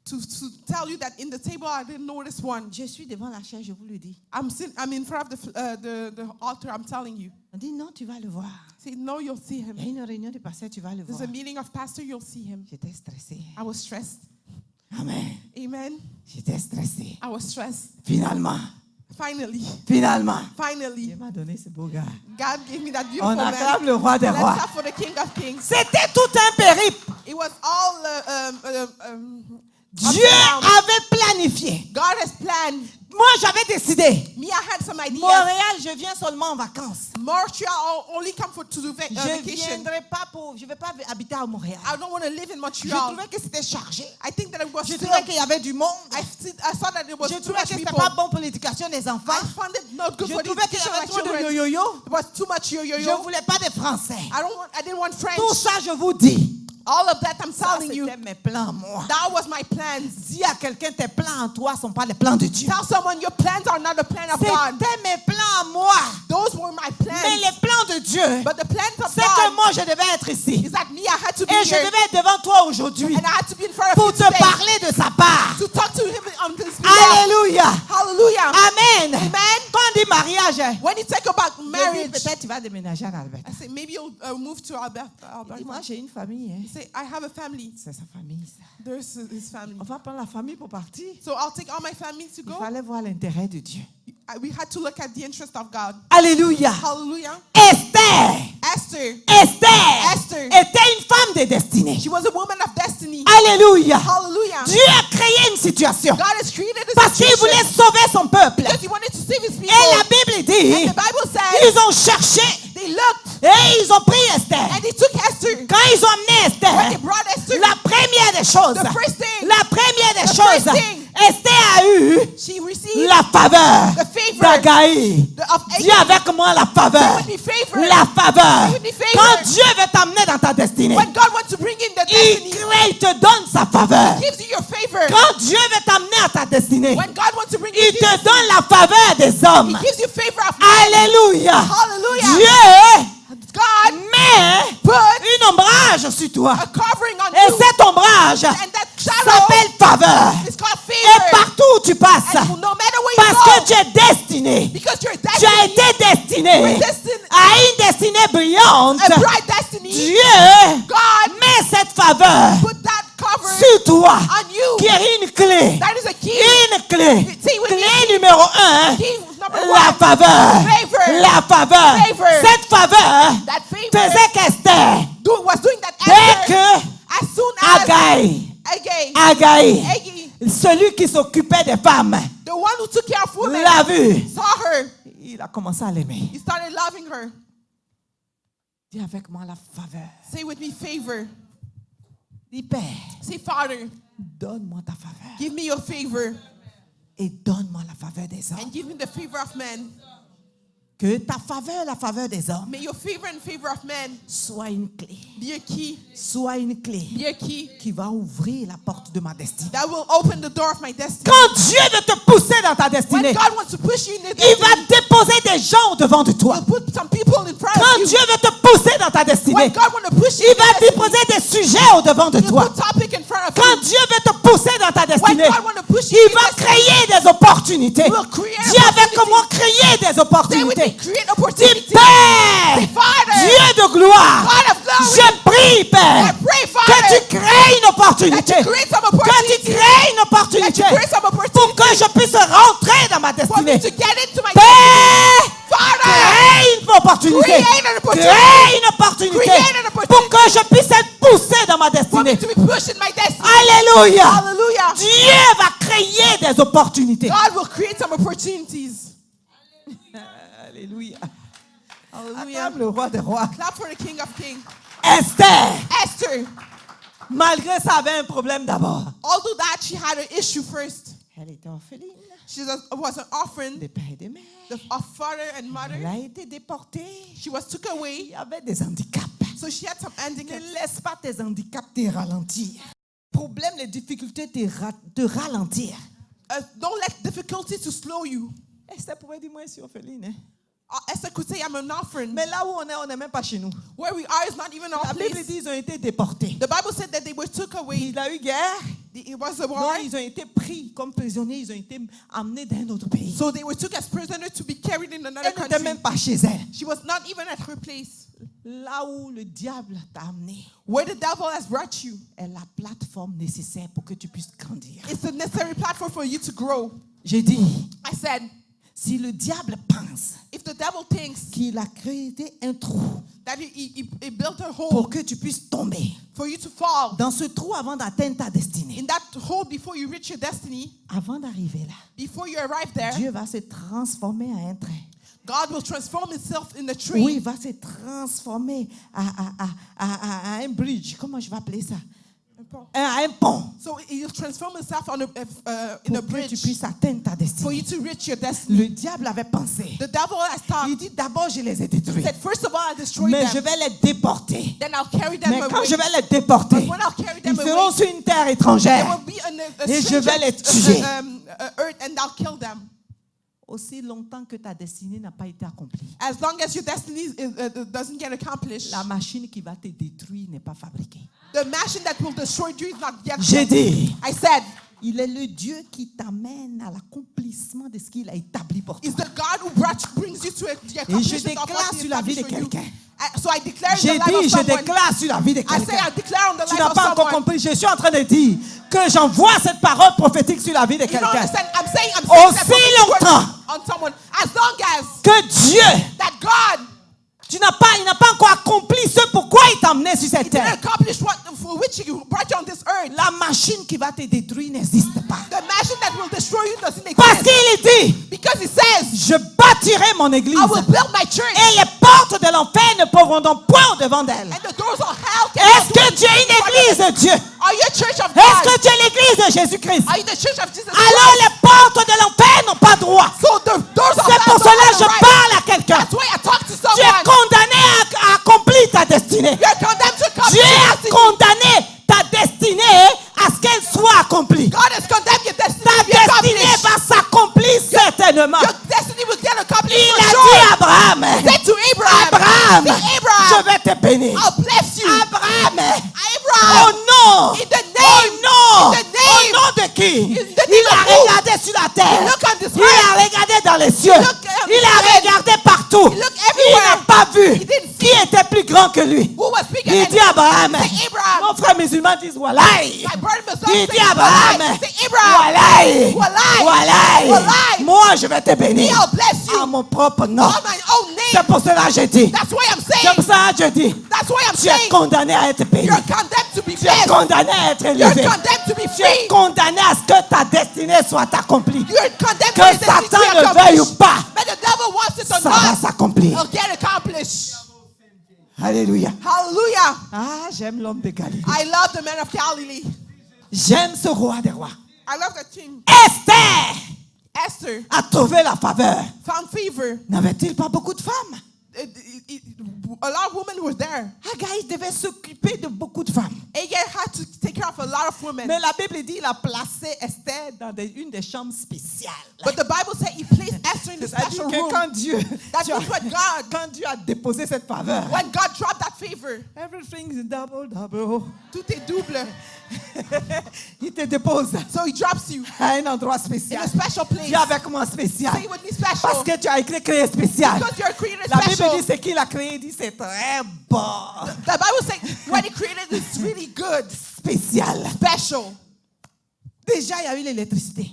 To tell you that in the table, I didn't notice one. Je suis devant la chaise, je vous le dis. I'm in front of the altar, I'm telling you. On dit, non, tu vas le voir. Say, no, you'll see him. Il y a une réunion de pasteurs, tu vas le There's voir. a meeting of pastor, you'll see him. J'étais stressée. I was stressed. Amen. Amen. J'étais stressée. I was stressed. Finalement. Finally. Dieu m'a donné ce beau gars. God gave me that beautiful On man. acclame le roi des Let's rois. clap for the King of Kings. C'était tout un périple. It was all Dieu avait planifié. God has planned. Moi, j'avais décidé. Me, I had some ideas. Montréal, je viens seulement en vacances. Montreal only come to do Je vacation. ne vais pas habiter à Montréal. I don't want to live in Je Montreal. trouvais que c'était chargé. I think that it was Je still, trouvais qu'il y avait du monde. I saw that it was Je too trouvais much que c'était people. pas bon pour l'éducation des enfants. I found it not good Je for the trouvais qu'il y education of avait my trop de children. yo-yo-yo. It was too much Je yo-yo-yo. ne voulais pas de français. I didn't want French. Tout ça, je vous dis. All of that, I'm Ça, telling you. c'était mes plans, moi. That was my plans. Dis à quelqu'un, tes plans en toi ne sont pas les plans de Dieu. Tell someone your plans are not the plan of God. C'était mes plans, moi. Those were my Mais plans. les plans de Dieu, But the plans of c'est que God moi, je devais être ici. is that me, I had to be Et je here. devais être devant toi aujourd'hui And I had to be in front of pour you te today parler de sa part. to talk to him on this behalf. Alléluia. Hallelujah. Amen. Amen. Quand on dit mariage, When you talk about je dis, marriage, peut-être tu vas déménager en Alberta. I say maybe you'll move to Alberta. Il dit, moi, j'ai une famille. Hein. You say, I have a family. C'est sa famille, ça. There's his family. On va prendre la famille pour partir. So I'll take all my family to Il go. fallait voir l'intérêt de Dieu. We had to look at the interest of God. Alléluia. Hallelujah. Esther Esther était une femme de destinée. She was a woman of destiny. Alléluia. Hallelujah. Dieu a créé une situation God has created a parce qu'il situation voulait sauver son peuple. because he wanted to save his people. Et la Bible dit, And the Bible says ils ont cherché they looked et ils ont pris Esther. and they took Esther. Quand ils ont amené When they Esther, brought Esther, la première des choses, the first thing, la première des the choses, first thing, Esther a eu she received la faveur the favor d'Agaï. of Dis Achan. avec moi la faveur. Give me favor. La faveur. Give me favor. Quand Dieu veut t'amener dans ta destinée, When God wants to bring in the il destiny, crée, il te donne sa faveur. he gives you your favor. Quand Dieu veut t'amener à ta destinée, When God wants to bring you il te donne la faveur des he hommes. gives you favor of men. Alléluia. Hallelujah. Dieu God met put une ombrage sur toi. a covering on Et you. cet ombrage And that shadow s'appelle faveur. is called Et favor. partout où tu passes, And no matter where parce you que go, tu es destiné, because you're tu as destined, été destiné You're destined. à une destinée brillante. a bright destiny, Dieu God met cette faveur put that cover sur toi, on you. qui est une clé. That is a key. Une clé. See, when Clé you- numéro 1, Key number la one, faveur. favor. La faveur. Favor. Cette faveur That favor faisait qu'Esther, was doing that dès Esther, que as soon as Agai. Agay. Agai. Agay. Celui qui s'occupait des femmes. The one who took care of women. L'a vu. Saw her. Il a commencé à l'aimer. He started loving her. Dis avec moi la faveur. Say with me, favor. Dis Père, Say, Father, donne-moi ta faveur. give me your favor. Et donne-moi la faveur des hommes. And give me the favor of men. Que ta faveur, la faveur des hommes, May your favor and favor of men soit une clé. be a key. Soit une clé Be a key qui va ouvrir la porte de ma destinée. that will open the door of my destiny. Quand Dieu veut te pousser dans ta When destinée, God wants to push you in the il va destiny, déposer des gens devant de toi. He'll put some people in front Quand of you. Dieu veut te pousser dans ta destinée, When God wants to push you il in va the destiny, déposer des sujets au devant de He'll toi. put topic in front of Quand you. Dieu veut te pousser dans ta When destinée, God wants to push you il in va destiny, créer des opportunités. He will create Dis avec opportunities. moi, créer des Say with me, opportunités. create Dis opportunities. Père, Say, Father, Dieu de gloire, God of glory, je prie Père, I pray, que Father, tu crées une opportunité. that you create some Que tu opportunities. crées une That opportunité you create some pour opportunities que je puisse rentrer dans ma for me destinée. to get into my destiny. Père, Father, crée une opportunité. create an opportunity. Crée une opportunité Create an opportunity. pour que je puisse être poussé dans ma for me destinée. to be pushed in my destiny. Alléluia. Hallelujah. Dieu va créer des opportunités. God will create some opportunities. Alléluia. Hallelujah. Acclame le roi des rois. Clap for the King of Kings. Esther, Esther, malgré ça, avait un problème d'abord. although that she had an issue first, Elle était orpheline she was an orphan, de père et de mère. of father and Elle mother. a été déportée. She was took Il away, y avait des handicaps. so she had some handicaps. Ne laisse pas tes handicaps te ralentir. Problème, les difficultés te ralentir. Don't let difficulty to slow you. Esther pouvait dire, moi, je suis orpheline. Hein. Esther could say, I'm an orphan. Mais là où on n'est même pas chez nous. Where we are is not even our La Bible place. dit qu'ils ont été déportés. The Bible said that they were took away. Il y a eu guerre. It was a Non, war. ils ont été pris comme prisonniers. Ils ont été amenés dans un autre pays. So they were took as prisoners to be carried in another Elle n'était country. même pas chez elle. She was not even at her place. Là où le diable t'a amené Where the devil has brought you, est la plateforme nécessaire pour que tu puisses grandir. it's the necessary platform for you to grow. J'ai dit, I said, si le diable pense if the devil thinks qu'il a créé un trou that he built a hole pour que tu puisses tomber for you to fall, dans ce trou avant d'atteindre ta destinée, in that hole before you reach your destiny, avant d'arriver là, before you arrive there, Dieu va se transformer en un train. God will transform himself in the Oui, il tree. va se transformer à un bridge. Comment je vais appeler ça? À un pont. So he'll transform himself in a Pour que tu bridge puisses atteindre ta for you destinée. to reach your destiny. Le diable avait pensé. The devil has thought, Il dit d'abord je les ai he détruits. said, first of all, I'll destroy Mais je them. vais les déporter. Then I'll carry them Mais quand away. je vais les déporter, But when I'll carry ils them seront away, sur une terre they étrangère. will be a Et je stranger vais les tuer. earth and I'll kill them. Aussi longtemps que ta destinée n'a pas été accomplie, As long as your destiny doesn't get accomplished, la machine qui va te détruire n'est pas fabriquée. the machine that will destroy you is not yet J'ai built. dit, I said, il est le Dieu qui t'amène à l'accomplissement de ce qu'il a établi pour toi. is the God who brings you to the Et je accomplishment of déclare what he sur la vie de established for you. quelqu'un. So I declare in J'ai the life of dit, je someone. déclare sur la vie de I say, quelqu'un. I declare on the Tu life n'as of pas encore someone. compris. Je suis en train de dire que j'envoie cette parole prophétique sur la vie de You don't quelqu'un. understand? I'm saying that Aussi prophetic word longtemps on someone. As long as que Dieu, that God il n'a pas encore accompli ce pourquoi il t'a amené sur cette didn't terre. accomplish what for which he brought you on this earth, La machine qui va te détruire n'existe pas. the machine that will destroy you doesn't Parce exist. qu'il dit, Because he says, je bâtirai mon église. I will build my church, Et les portes de l'enfer ne pourront donc point au-devant d'elle. and the doors of hell Est-ce cannot que tu es une église de Dieu? Are you a church of Est-ce God? que tu es l'église de Jésus-Christ? Are you the church of Jesus Alors Christ? les portes de l'enfer n'ont pas droit. So the doors of C'est hell pour don't cela have que the je right. parle à quelqu'un. That's why I talk to Tu es someone. condamné à accomplir ta destinée. You're condemned to accomplish Dieu your a destiny. condamné ta destinée à ce qu'elle soit accomplie. God has condemned your destiny Ta to be destinée accomplished. va s'accomplir certainement. Your destiny will get accomplished Il for a sure. dit à Abraham, Said to Abraham, Abraham, say, Abraham, je vais te bénir. I'll bless you. Abraham, Abraham, au nom, in the name, au nom, in the name, au nom de qui? in the Il name a of who? regardé sur la terre. Look on this Il a regardé dans les cieux. Look on Il a heaven. regardé partout. Look Il everywhere. n'a pas vu He didn't qui était plus grand que lui. who was bigger Il than dit à Abraham, Say, Abraham. nos frères musulmans disent voilà. My brother Messiah Il say, dit à Abraham, Say, Abraham, voilà. Wallahi. Voilà. Wallahi. Moi je vais te bénir. I'll bless you À mon propre nom. on my own C'est name. pour cela que je dis. That's why I'm C'est saying. pour ça que je dis. That's why I'm Tu es saying. condamné à être béni. You're condemned to be Tu es blessed. condamné à être You're élevé. condemned to be Tu es free. condamné à ce que ta destinée soit accomplie. You're condemned Que for your destiny to Satan be le veuille ou accomplished. pas, But the devil wants it or ça va not. s'accomplir. It'll get accomplished. Alléluia. Hallelujah. Ah, j'aime l'homme de Galilée. I love the man of Galilee. J'aime ce roi des rois. I love the king. Esther Esther a trouvé la faveur. found favor. N'avait-il pas beaucoup de femmes? A lot of women were there. Haggai devait s'occuper de beaucoup de femmes. Agag had to take care of a lot of women. Mais la Bible dit qu'il a placé Esther dans une des chambres spéciales. But the Bible said he placed Esther in the C'est-à-dire special que room. quand Dieu, That means when quand Dieu a déposé cette faveur, when God dropped that favor, everything is double. tout est double. Il te dépose So he drops you à un endroit in spécial. a special place. Dis avec moi spécial. Say with me special. Parce que tu as écrit créé spécial. Because you're created La Bible special. dit c'est qu'il a créé, il dit c'est très bon. The Bible says when he created it's really good. Spécial. Special. Déjà, il y a eu l'électricité.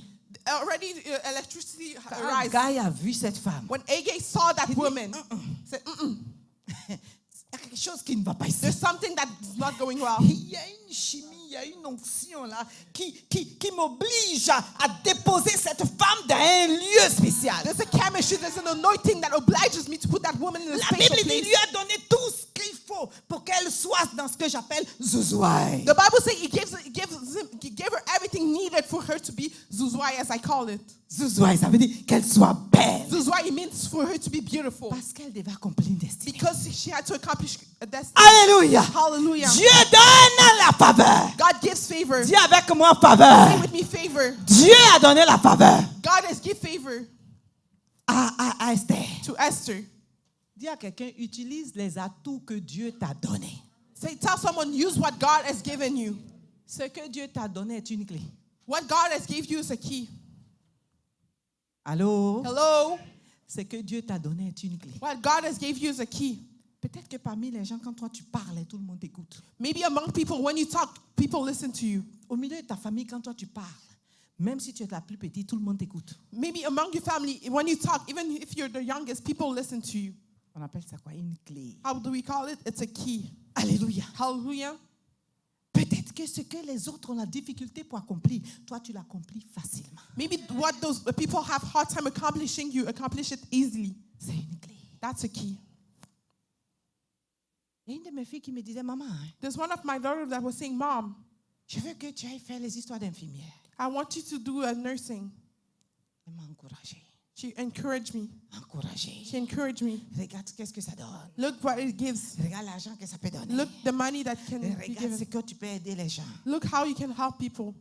Already electricity Quand arrived. Haggai a vu cette femme, When Agag saw that woman, said, il y a quelque chose qui ne va pas ici. there's something that's not going well. Il y a une chimie, il y a une onction là qui m'oblige à déposer cette femme dans un lieu spécial. There's a chemistry, there's an anointing that obliges me to put that woman in a La special Bible dit place. lui a donné tout ce qu'il faut pour qu'elle soit dans ce que j'appelle Zuzouai. The Bible says he gave her everything needed for her to be Zuzwai, as I call it. Zuzouai, ça veut dire qu'elle soit belle. Zuzwai, it means for her to be beautiful. Parce qu'elle devait accomplir une destinée. Because she had to accomplish a destiny. Alléluia. Hallelujah. Dieu donne la faveur. God gives favor. Dis avec moi faveur. Say with me favor. Dieu a donné la faveur God has given favor à Esther. to Esther. Dis à quelqu'un, utilise les atouts que Dieu t'a donnés. Say, tell someone, use what God has given you. Ce que Dieu t'a donné est une clé. What God has given you is a key. Allô? Hello? Ce que Dieu t'a donné est une clé. What God has given you is a key. Peut-être que parmi les gens, quand toi tu parles, tout le monde t'écoute. Maybe among people, when you talk, people listen to you. Au milieu de ta famille, quand toi tu parles, même si tu es la plus petite, tout le monde t'écoute. Maybe among your family, when you talk, even if you're the youngest, people listen to you. On appelle ça quoi? Une clé. How do we call it? It's a key. Alléluia. Hallelujah. Peut-être que ce que les autres ont la difficulté pour accomplir, toi tu l'accomplis facilement. Maybe what those people have hard time accomplishing, you accomplish it easily. C'est une clé. That's a key. Il y a une de mes filles qui me disait, maman, hein, There's one of my daughters that was saying, Mom, je veux que tu ailles faire les histoires d'infirmières. I want you to do a nursing. Elle m'a encouragée. She encouraged me. Encouragée. She encouraged me. Regarde qu'est-ce que ça donne. Look what it gives. Regarde l'argent que ça peut donner. Look the money that can be Regarde ce given. que tu peux aider les gens. Look how you can help people.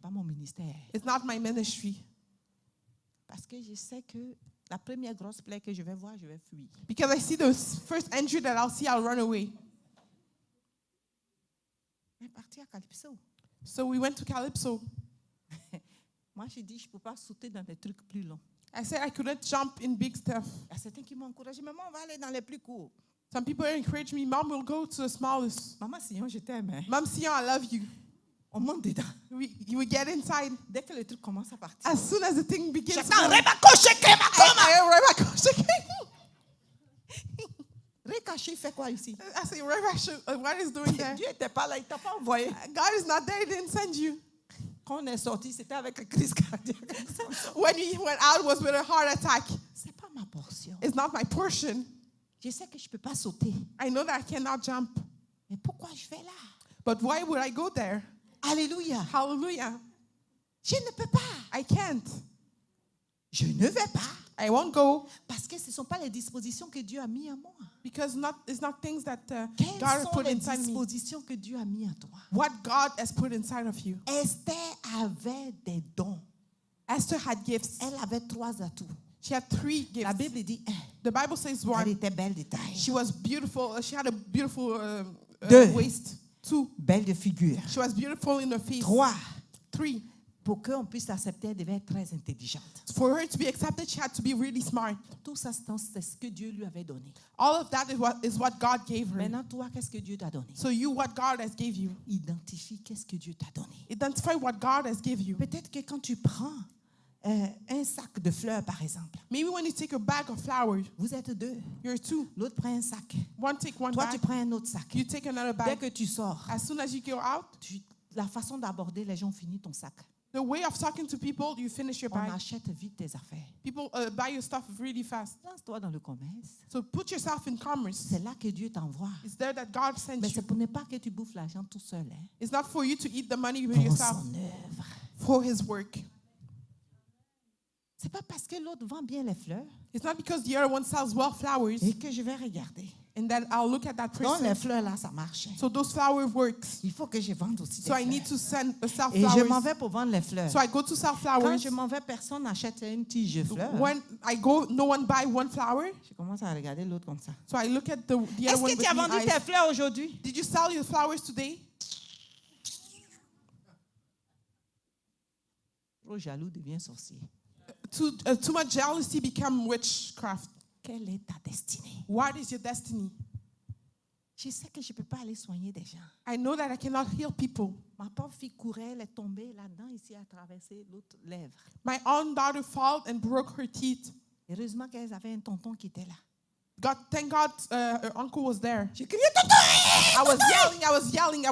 Pas mon ministère. It's not my ministry. Parce que je sais que la première grosse plaie que je vais voir, je vais fuir. Because I see the first injury that I'll see, I'll run away. Elle est partie à Calypso. So we went to Calypso. Moi, je dis, je ne peux pas sauter dans des trucs plus longs. I said I couldn't jump in big stuff. Il y a certains qui m'ont encouragé. Maman, on va aller dans les plus courts. Some people encourage me, Mom, we'll go to the smallest. Maman, Sion, je t'aime. Hein. Mom, Sion, I love you. On monte dedans. We get inside. Dès que le truc commence à partir. As soon as the thing begins, Chacun, Rebako, Rekashi fait quoi ici? I say, what is doing there? Dieu n'était pas là, il t'a pas envoyé. God is not there, he didn't send you. Quand on est sorti, c'était avec une crise cardiaque. When we went out, it was with a heart attack. C'est pas ma portion. It's not my portion. Je sais que je peux pas sauter. I know that I cannot jump. Mais pourquoi je vais là? But why would I go there? Alléluia. Hallelujah. Je ne peux pas. I can't. Je ne vais pas. I won't go Parce que ce ne sont pas les dispositions que Dieu a mis en moi. because it's not things that God Quelles has sont put les inside me. dispositions que Dieu a mis en toi? What God has put inside of you. Esther avait des dons. Esther had gifts. Elle avait 3 atouts. She had 3 gifts. La Bible dit The Bible says elle one. était belle de taille, She was beautiful. She had a beautiful Deux. waist. 2. belle de figure. She was beautiful in her face. 3, 3. pour qu'on puisse l'accepter, elle devait être très intelligente. For her to be accepted, she had to be really smart. Tout ça, c'est ce que Dieu lui avait donné. All of that is what God gave her. Maintenant, toi, qu'est-ce que Dieu t'a donné? So you, what God has gave you. Identifie qu'est-ce que Dieu t'a donné. Identify what God has given you. Peut-être que quand tu prends un sac de fleurs, par exemple. Maybe when you take a bag of flowers, Vous êtes deux. you're two. L'autre prend un sac. One take one Toi, tu bag, prends un autre sac. you take another Dès bag. que tu sors, As soon as you go out, la façon d'aborder les gens finit ton sac. the way of talking to people, you finish your On bag. achète vite tes affaires. People buy your stuff really fast. Lance-toi dans le commerce. So put yourself in commerce. C'est là que Dieu t'envoie. It's there that God sends Mais you. c'est pour ne pas que tu bouffes l'argent tout seul. Hein, It's not for you to eat the money with pour yourself, son œuvre. for His work. C'est pas parce que l'autre vend bien les fleurs It's not because the other one sells well flowers et que je vais regarder. and that I'll look at that Non, les person. fleurs là, ça marche. So those flower works. Il faut que je vende aussi des So I fleurs. need to sell Et je m'en flowers. vais pour vendre les fleurs. So I go to sell Quand flowers. je m'en vais, personne n'achète une tige de fleurs. When I go, no one buy one flower. Je commence à regarder l'autre comme ça. So I look at the other Est-ce one que with tu as the vendu eyes. tes fleurs aujourd'hui? Did you sell your flowers today? Trop jaloux devient sorcier. Too much jealousy become witchcraft. Quelle est ta destinée? What is your destiny? Je sais que je ne peux pas aller soigner des gens. I know that I cannot heal people. Ma pauvre fille courait, elle est tombée là-dedans, ici, a traversé l'autre lèvre. My own daughter fell and broke her teeth. Heureusement qu'elles avaient un tonton qui était là. Thank God, her uncle was there. J'ai crié tonton! I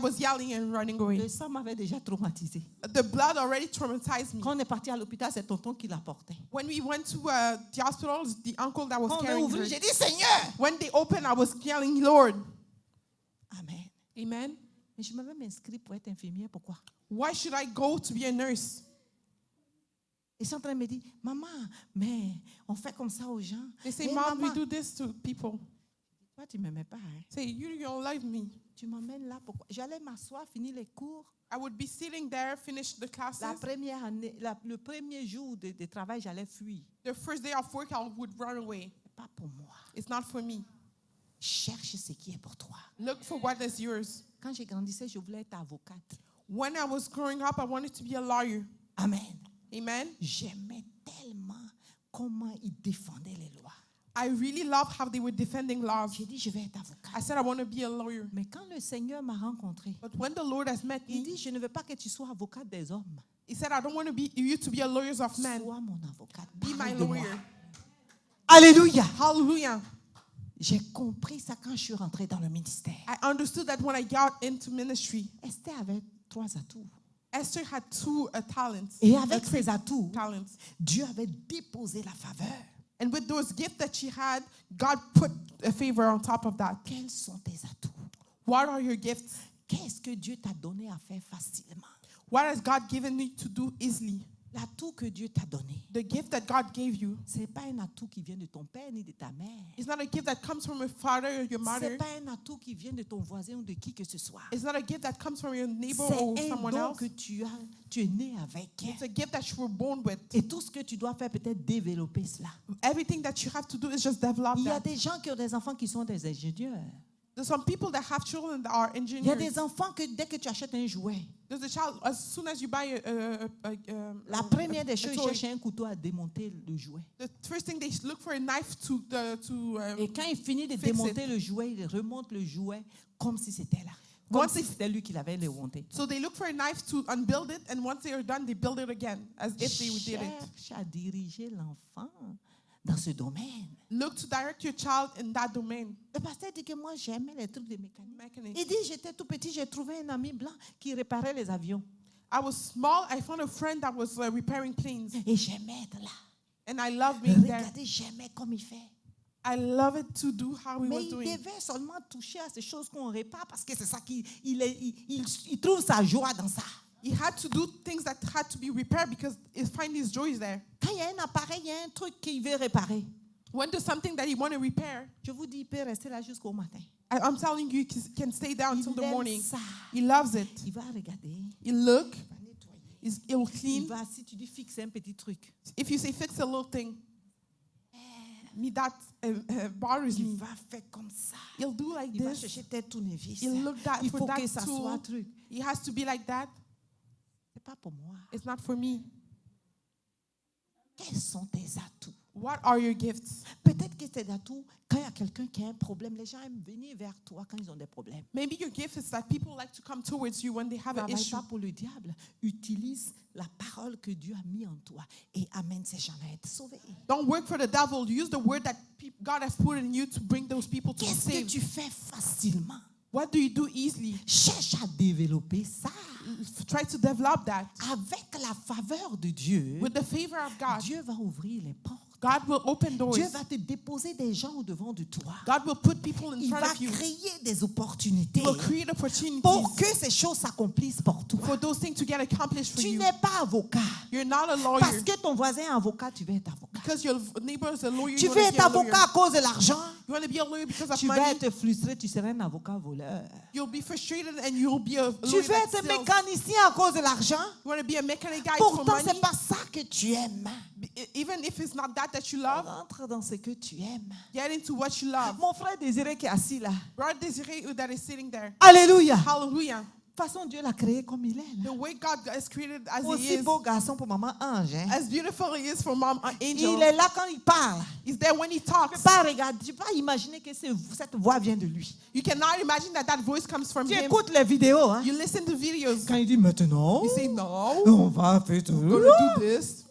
was yelling and running away. Le sang m'avait déjà traumatisé. The blood already traumatized me. Quand on est parti à l'hôpital, c'est tonton qui la portait. When we went to the hospital, the uncle that was Quand on a carrying ouvert, her. j'ai dit Seigneur! When they opened, I was yelling, Lord. Amen. Amen. Mais je m'avais inscrit pour être infirmière. Pourquoi? Why should I go to be a nurse? Ils sont en train de me dire, maman, mais on fait comme ça aux gens. They say, Eh, Mom, maman, we do this to people. toi, tu ne m'aimais pas. Hein? Say, you don't love me. Tu m'emmènes là, pourquoi? J'allais m'asseoir, finir les cours. I would be sitting there, finish the classes. La première année, le premier jour de travail, j'allais fuir. The first day of work, I would run away. Pas pour moi. It's not for me. Cherche ce qui est pour toi. Look for what is yours. Quand j'ai grandissé, je voulais être avocate. When I was growing up, I wanted to be a lawyer. Amen. Amen. J'aimais tellement comment ils défendaient les lois. I really love how they were defending laws. J'ai dit, je vais être avocate. I said I want to be a lawyer. Mais quand le Seigneur m'a rencontré, But when the Lord has met il me, dit, je ne veux pas que tu sois avocate des hommes. He said, I don't want you to be a lawyer of men. Sois mon avocate. Be my Parle de moi. lawyer. Alléluia. Hallelujah. J'ai compris ça quand je suis rentrée dans le ministère. I understood that when I got into ministry. Esther avait 3 atouts. Esther had 2 talents. Et avec ces atouts, Talents. Dieu avait déposé la faveur. And with those gifts that she had, God put a favor on top of that. Quels sont tes atouts? What are your gifts? Qu'est-ce que Dieu t'a donné à faire facilement? What has God given you to do easily? L'atout que Dieu t'a donné, The gift that God gave you ce n'est pas un atout qui vient de ton père ni de ta mère. is not a gift that comes from your father or your Ce mother. n'est pas un atout qui vient de ton voisin ou de qui que ce soit. It's not a gift that comes from your neighbor or C'est un someone don else. que tu es né avec. It's a gift that you were born with. Et tout ce que tu dois faire, peut-être développer cela. Everything that you have to do is just develop Il y a that. des gens qui ont des enfants qui sont des ingénieurs. There's some people that have children that are Il y a engineers. des enfants que dès que tu achètes un jouet, There's a child, as soon as you buy la première des a choses, ils toy, cherchent un couteau à démonter le jouet. the first thing they look for a knife to Et quand il finit de fix démonter it. le jouet, il remonte le jouet comme si c'était là. Once Comme si if- c'était lui qui l'avait démonté. So they look for a knife to unbuild it, and once they are done, they build it again, as if they did it. Cherche à diriger l'enfant dans ce domaine. Look to direct your child in that domain. Le pasteur dit que moi, j'aimais les trucs de mécanique. Mechanic. Il dit, j'étais tout petit, j'ai trouvé un ami blanc qui réparait les avions. I was small. I found a friend that was repairing planes, Et j'aimais être là. and I love being there. Regardez, j'aimais comme il fait. I love it to do how he Mais was il doing. devait seulement toucher à ces choses qu'on répare parce que c'est ça qu'il il trouve sa joie dans ça. He had to do things that had to be repaired because he find his joys there. Quand il y a un appareil, il y a un truc qu'il veut réparer. When there's something that he want to repair, Je vous dis, il peut rester là jusqu'au matin. I'm telling you, he can stay down Il until the aime morning. ça. He loves it. Il va regarder, He look. il va nettoyer. He'll Il clean. va, si tu dis fixer un petit truc, If you say fix a little thing, me that bothers il me. va faire comme ça. He'll do like Il va this. chercher tel tournevis. He'll look that Il for faut that que ça tool. soit truc. He has to be like that. C'est pas pour moi. It's not for me. Quels sont tes atouts? What are your gifts? Peut-être que tes atouts, quand il y a quelqu'un qui a un problème, les gens aiment venir vers toi quand ils ont des problèmes. Maybe your gift is that people like to come towards you when they have an Travaille issue. pas pour le diable. Utilise la parole que Dieu a mis en toi et amène ces gens à être sauvés. Don't work for the devil. Use the word that God has put in you to bring those people to be Qu'est-ce que saved. tu fais facilement? What do you do easily? Cherche à développer ça. Try to develop that. Avec la faveur de Dieu, With the favor of God, Dieu va ouvrir les portes. God will open doors. Dieu va te déposer des gens au devant de toi. God will put people in Il front va of you. créer des opportunités He will create opportunities pour que ces choses s'accomplissent pour toi. for those things to get accomplished for Tu you. n'es pas avocat. You're not a lawyer. Parce que ton voisin est avocat, tu veux être avocat. Because your neighbor is a lawyer, Tu you veux want to be être a lawyer. avocat à cause de l'argent. You want to be a lawyer because of Tu vas money. être frustré, tu seras un avocat voleur. You'll be frustrated and you'll be a Tu lawyer veux that être steals. mécanicien à cause de l'argent. You want to be a mechanic guy for Pourtant, money. c'est pas ça que tu aimes. Even if it's not that you love, Rentre dans ce que tu aimes. get into what you love. Mon frère Désiré qui est assis là. Brother Desiree that is sitting there. Alléluia. Hallelujah. De toute façon, Dieu l'a créé comme il est. Là. The way God has created as he Aussi is, beau garçon pour maman Ange. Hein. as beautiful he is for Mom Il Angel, est là quand il parle. is there when he Tu talks. peux pas regarder, tu peux pas imaginer que cette voix vient de lui. You cannot imagine that that voice comes from Tu him. écoutes les vidéos. Hein. You listen to videos. Quand il dit maintenant, You say, no, on va faire tout. I'm going to do this.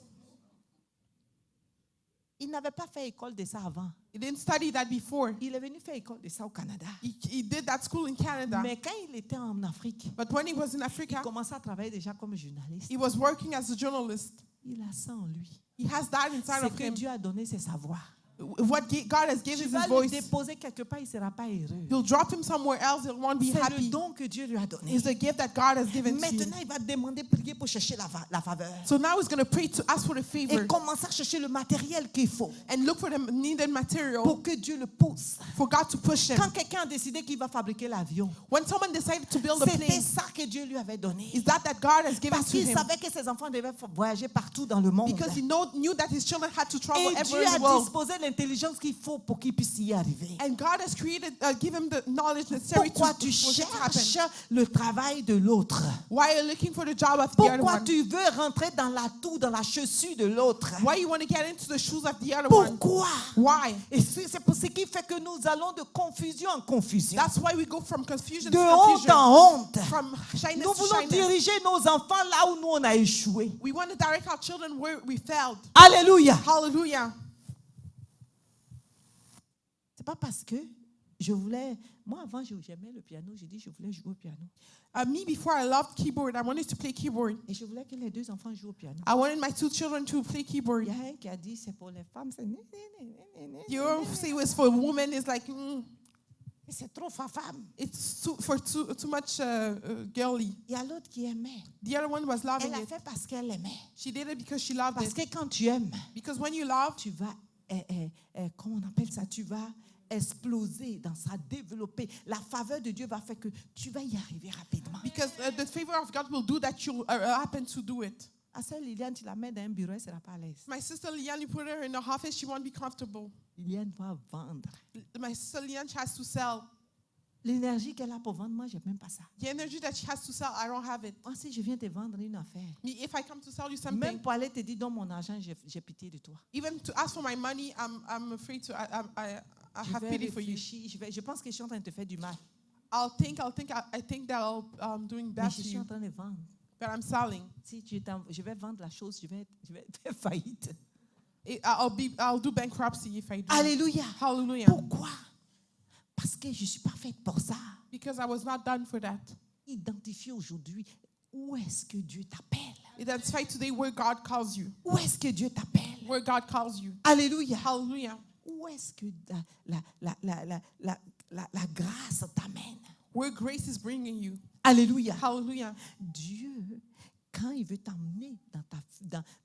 Il n'avait pas fait école de ça avant. He didn't study that before. Il est venu faire école de ça au Canada. He did that school in Canada. Mais quand il était en Afrique, But when he was in il Africa, commençait à travailler déjà comme journaliste. he was working as a journalist. Il a ça en lui. He has that inside Ce of que him. Dieu a donné, c'est sa voix. What God has Tu given vas his le voice. déposer quelque part, il ne sera pas heureux. You'll drop him somewhere else, he won't be C'est le happy. don que Dieu lui a donné. It's the gift that God has given to you. Maintenant, il va demander, prier pour chercher la faveur. So now he's going to pray to ask for the favor Et commencer à chercher le matériel qu'il faut and look for the needed material pour que Dieu le pousse. for God to push him. Quand quelqu'un a décidé qu'il va fabriquer l'avion, When someone decided to build a c'était plane, ça que Dieu lui avait donné. is that God has given Parce to qu'il him? savait que ses enfants devaient voyager partout dans le monde. Because he knew that his children had to travel Et everywhere Dieu in the a world. disposé l'intelligence qu'il faut pour qu'il puisse y arriver. And God has created, give him the knowledge necessary Pourquoi to tu for it to happen. cherches le travail de l'autre? Why are you looking for the job of the other Pourquoi one? tu veux rentrer dans l'atout, dans la chaussure de l'autre? Why you want to get into the shoes of the other one? Pourquoi? Why? Et c'est pour ce qui fait que nous allons de confusion en confusion. That's why we go from confusion De to honte confusion. en honte. From shyness Nous to voulons shyness. diriger nos enfants là où nous on a échoué. We want to direct our children where we failed. Alléluia. Hallelujah. C'est pas parce que je voulais. Moi avant j'aimais le piano. J'ai dit je voulais jouer au piano. Me, before I loved keyboard, I wanted to play keyboard. Et je voulais que les deux enfants jouent au piano. I wanted my two children to play keyboard. Il y a un qui a dit c'est pour les femmes. C'est né, né, né, né, né, You né, né. say it was for women. It's like Et c'est trop femme. it's too much girly. Il y a l'autre qui aimait. The other one was loving Elle a it. fait parce qu'elle aimait. She did it because she loved Parce it. que quand tu aimes, Because when you love, tu vas, comment on appelle ça, tu vas exploser dans ça, développer. La faveur de Dieu va faire que tu vas y arriver rapidement. because the favor of God will do that, you happen to do it. À ça, Liliane, tu la mets dans un bureau, elle ne sera pas à l'aise. My sister Liane, you put her in the office, she won't be comfortable. Liliane doit vendre. My sister Liane, she has to sell. L'énergie qu'elle a pour vendre, moi, je n'ai même pas ça. The energy that she has to sell, I don't have it. Moi, si je viens te vendre une affaire, Me, if I come to sell you même something, pour aller te dire, donne mon argent, j'ai pitié de toi. even to ask for my money, I'm afraid to. I Je have vais pity for you. réfléchir, je pense que je suis en train de te faire du mal. I think that I'm doing Mais bad je to suis en you, train de vendre. but I'm selling. Si je vais vendre la chose, je vais faire faillite. I'll do bankruptcy if I do. Alléluia. Hallelujah. Pourquoi? Parce que je ne suis pas faite pour ça. Because I was not done for that. Identifie aujourd'hui où est-ce que Dieu t'appelle. Identify today where God calls you. Où est-ce que Dieu t'appelle? Where God calls you. Alléluia. Hallelujah. Où est-ce que la grâce t'amène? Where grace is bringing you. Alléluia. Hallelujah. Dieu, quand il veut t'emmener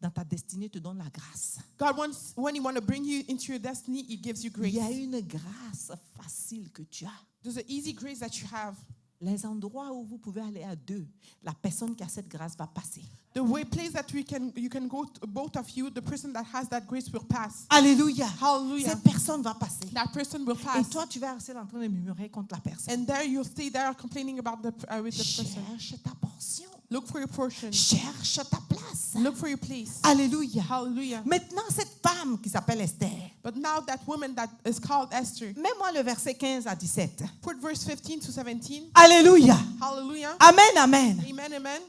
dans ta destinée, te donne la grâce. God wants, when He wants to bring you into your destiny, He gives you Il grace. y a une grâce facile que tu as. There's an easy grace that you have. Les endroits où vous pouvez aller à deux, la personne qui a cette grâce va passer. The place that you can go, to, both of you, the person that has that grace will pass. Alléluia. Hallelujah. Cette personne va passer. That person will Et pass. toi, tu vas rester en train de murmurer contre la personne. And there you'll stay there complaining about with the person. Cherche ta portion. Look for your portion. Cherche ta place. Look for your place. Alléluia. Hallelujah. Maintenant, cette femme qui s'appelle Esther, But now that woman that is called Esther, mets-moi le verset 15 à 17. put verse 15 to 17. Alléluia. Hallelujah. Amen, amen. Amen, amen.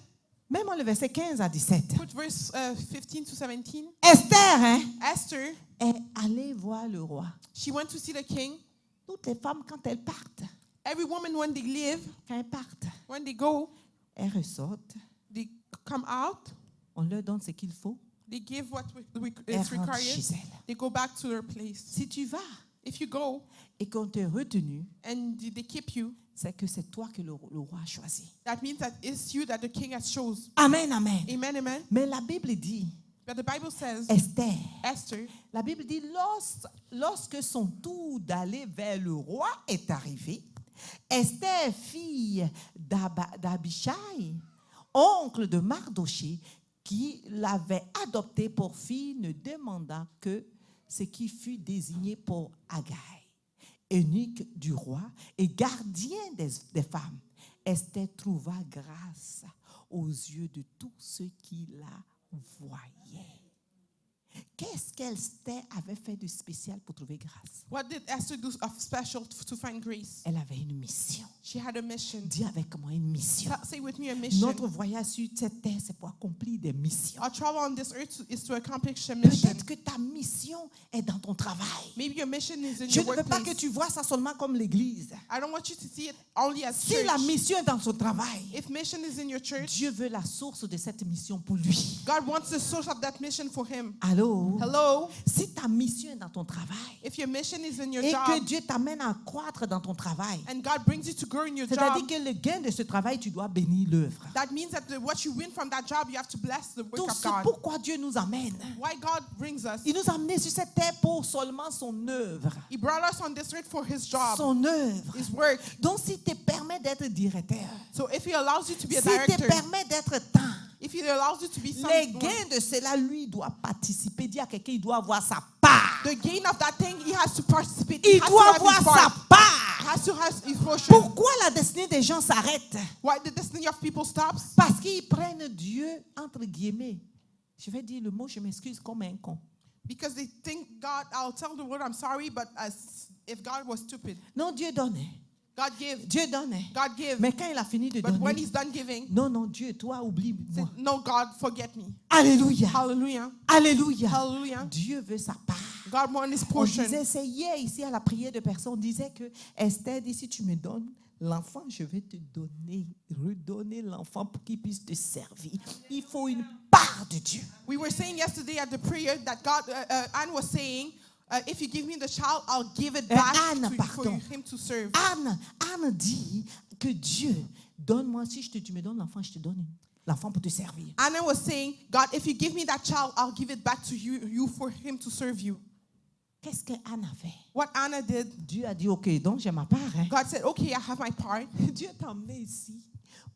Mets-moi le verset 15 à 17. Put verse 15 to 17. Esther Esther, est allée voir le roi. she went to see the king. Toutes les femmes, quand elles partent, Every woman, when they leave, quand elles partent, when they go, elles ressortent. they come out. On leur donne ce qu'il faut. They give what Elles is rentrent required. chez elles. They go back to their place. Si tu vas If you go et qu'on t'est retenu, and they keep you, c'est que c'est toi que le roi a choisi. that means that it's you that the king has chose. Amen, amen. Amen, amen. Mais la Bible dit, But the Bible says, Esther, Esther, la Bible dit, lorsque son tour d'aller vers le roi est arrivé, Esther, fille d'Abishai, oncle de Mardoché, qui l'avait adoptée pour fille, ne demanda que ce qui fut désigné pour Haggai, eunuque du roi et gardien des femmes. Esther trouva grâce aux yeux de tous ceux qui la voyaient. Qu'est-ce qu'Esther avait fait de spécial pour trouver grâce? what did Esther do of special to find grace? Elle avait une mission. She had a mission. Dis avec moi une mission. Say with me, a mission. Notre voyage sur cette terre, c'est pour accomplir des missions. Our travel on this earth is to accomplish a mission. Peut-être que ta mission est dans ton travail. Maybe your mission is in Je your ne veux pas que workplace. tu vois ça seulement comme l'église. I don't want you to see it only as Si church. la mission est dans son travail, If mission is in your church, Dieu veut la source de cette mission pour lui. God wants the source of that mission for him. Allô? Hello? Si ta mission est dans ton travail If your mission is in your et que job Dieu t'amène à croître dans ton travail, and God brings you to grow in your c'est-à-dire job, que le gain de ce travail, tu dois bénir l'œuvre. that means that what you win from that job, you have to bless the work Tout of ce God. pourquoi Dieu nous amène. Why God brings us? Il nous a amenés sur cette terre pour seulement son œuvre. He brought us on this earth for his job, Son œuvre. his work. Donc, s'il te permet d'être directeur, So if he allows you to be a s'il te director, permet d'être temps, if he allows you to be les someone, gains de cela, lui, doit participer. Dis à quelqu'un, il doit avoir sa part. the gain of that thing, he has to participate. Il He has to doit have avoir his sa part. part. He has to have his portion. Pourquoi la destinée des gens s'arrête? Why the destiny of people stops? Parce qu'ils prennent Dieu, entre guillemets, je vais dire le mot, je m'excuse, comme un con. Because they think God, I'll tell the word I'm sorry, but as if God was stupid. Non, Dieu donne. God give. Dieu donne. God give. Mais quand il a fini de But when donner, he's done giving, non, non, Dieu, toi, oublie-moi. no, God, forget me. Alléluia. Hallelujah. Alléluia. Hallelujah. Dieu veut sa part. God wants his On portion. disait, c'est hier ici à la prière de personnes, on disait que Esther dit, si tu me donnes l'enfant, je vais te donner, redonner l'enfant pour qu'il puisse te servir. Il faut une part de Dieu. We were saying yesterday at the prayer that God, Anne was saying, if you give me the child, I'll give it back Anne, for pardon. him to serve. Anne dit que Dieu, donne-moi, si tu me donnes l'enfant, je te donne l'enfant pour te servir. Anna was saying, God, if you give me that child, I'll give it back to you for him to serve you. Qu'est-ce que Anne a fait? What Anna did, Dieu a dit, ok, donc j'ai ma part. Hein. God said, okay, I have my part. Dieu t'a emmené ici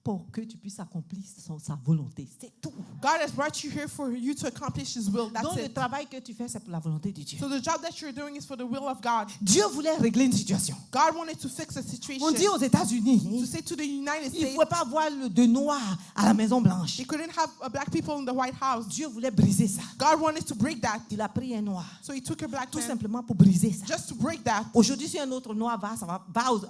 pour que tu puisses accomplir sa volonté. C'est tout. God has brought you here for you to accomplish his will. That's Donc le it. travail que tu fais, c'est pour la volonté de Dieu. So the job that you're doing is for the will of God. Dieu voulait régler une situation. God wanted to fix a situation. On dit aux To États-Unis, say to the United il ne States, pouvait pas avoir de noir à la Maison Blanche. they couldn't have black people in the White House. Dieu voulait briser ça. God wanted to break that. Il a pris un noir, So he took a black tout man simplement pour briser ça. just to break that. Aujourd'hui, si un autre noir va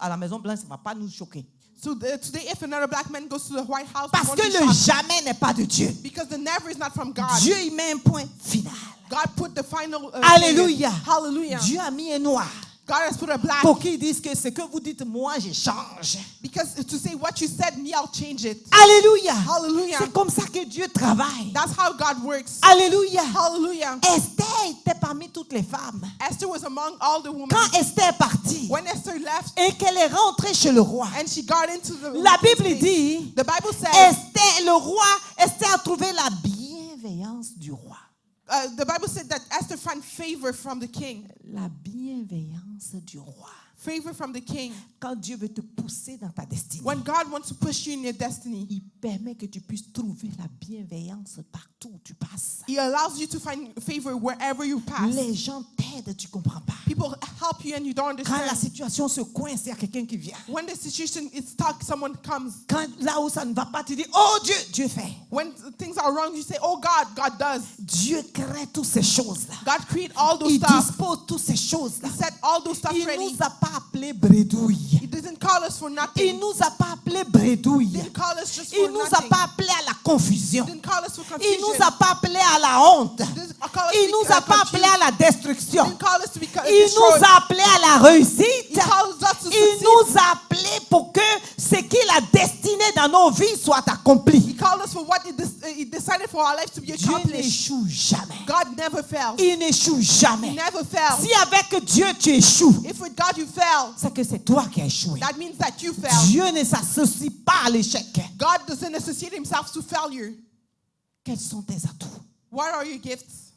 à la Maison Blanche, ça ne va pas nous choquer. So today, if another black man goes to the White House, we Parce won't que be le shocked. jamais n'est pas de Dieu. Because the never is not from God. Dieu, il met un point final. God put the final. Alléluia. period. Hallelujah. Dieu a mis un noir God has put a black. pour qu'ils disent que ce que vous dites, moi, je change. Because to say what you said, me, I'll change it. Alléluia. Hallelujah. C'est comme ça que Dieu travaille. That's how God works. Alléluia. Hallelujah. Esther était parmi toutes les femmes. Esther was among all the women. Quand Esther est partie When Esther left et qu'elle est rentrée chez le roi, and she got into the la Bible dit, the Bible says, Esther a trouvé la bienveillance du roi. the Bible said that Esther found favor from the king. La bienveillance du roi. Favor from the king. Quand Dieu veut te pousser dans ta destinée, When God wants to push you in your destiny, il permet que tu puisses trouver la bienveillance partout. partout où tu passes. He allows you to find favor wherever you pass. Les gens t'aident, tu comprends pas. People help you and you don't Quand la understand. situation se coince, il y a quelqu'un qui vient. When the situation is stuck, someone comes. Quand là où ça ne va pas, tu dis, oh Dieu, Dieu fait. When things are wrong, you say, oh God, God does. Dieu crée toutes ces choses-là. God created all those Il stuff. dispose toutes ces choses-là. He set all those stuff Il ready. nous a pas appelés bredouilles. He didn't call us for Il nothing. nous a pas appelés bredouilles. He didn't call us just Il for nous a nothing. pas appelés à la confusion. He didn't call us for Il confusion. nous a pas appelés à la honte. He didn't call us Il to nous be a pas appelés confused. à la He destruction. didn't call us to be Il destroyed. nous a appelés à la réussite. He calls us to Il succeed. nous a appelés pour que ce qu'il a destiné dans nos vies soit accompli. He called us for what he decided for our life to be Dieu accomplished. n'échoue jamais. God never fails. Il n'échoue He jamais. never fails. Si avec Dieu tu échoues, If with God you fail, c'est que c'est toi qui as échoué. that means that you fail. Dieu ne s'associe pas à l'échec. God doesn't associate himself to failure. Quels sont tes atouts? What are your gifts?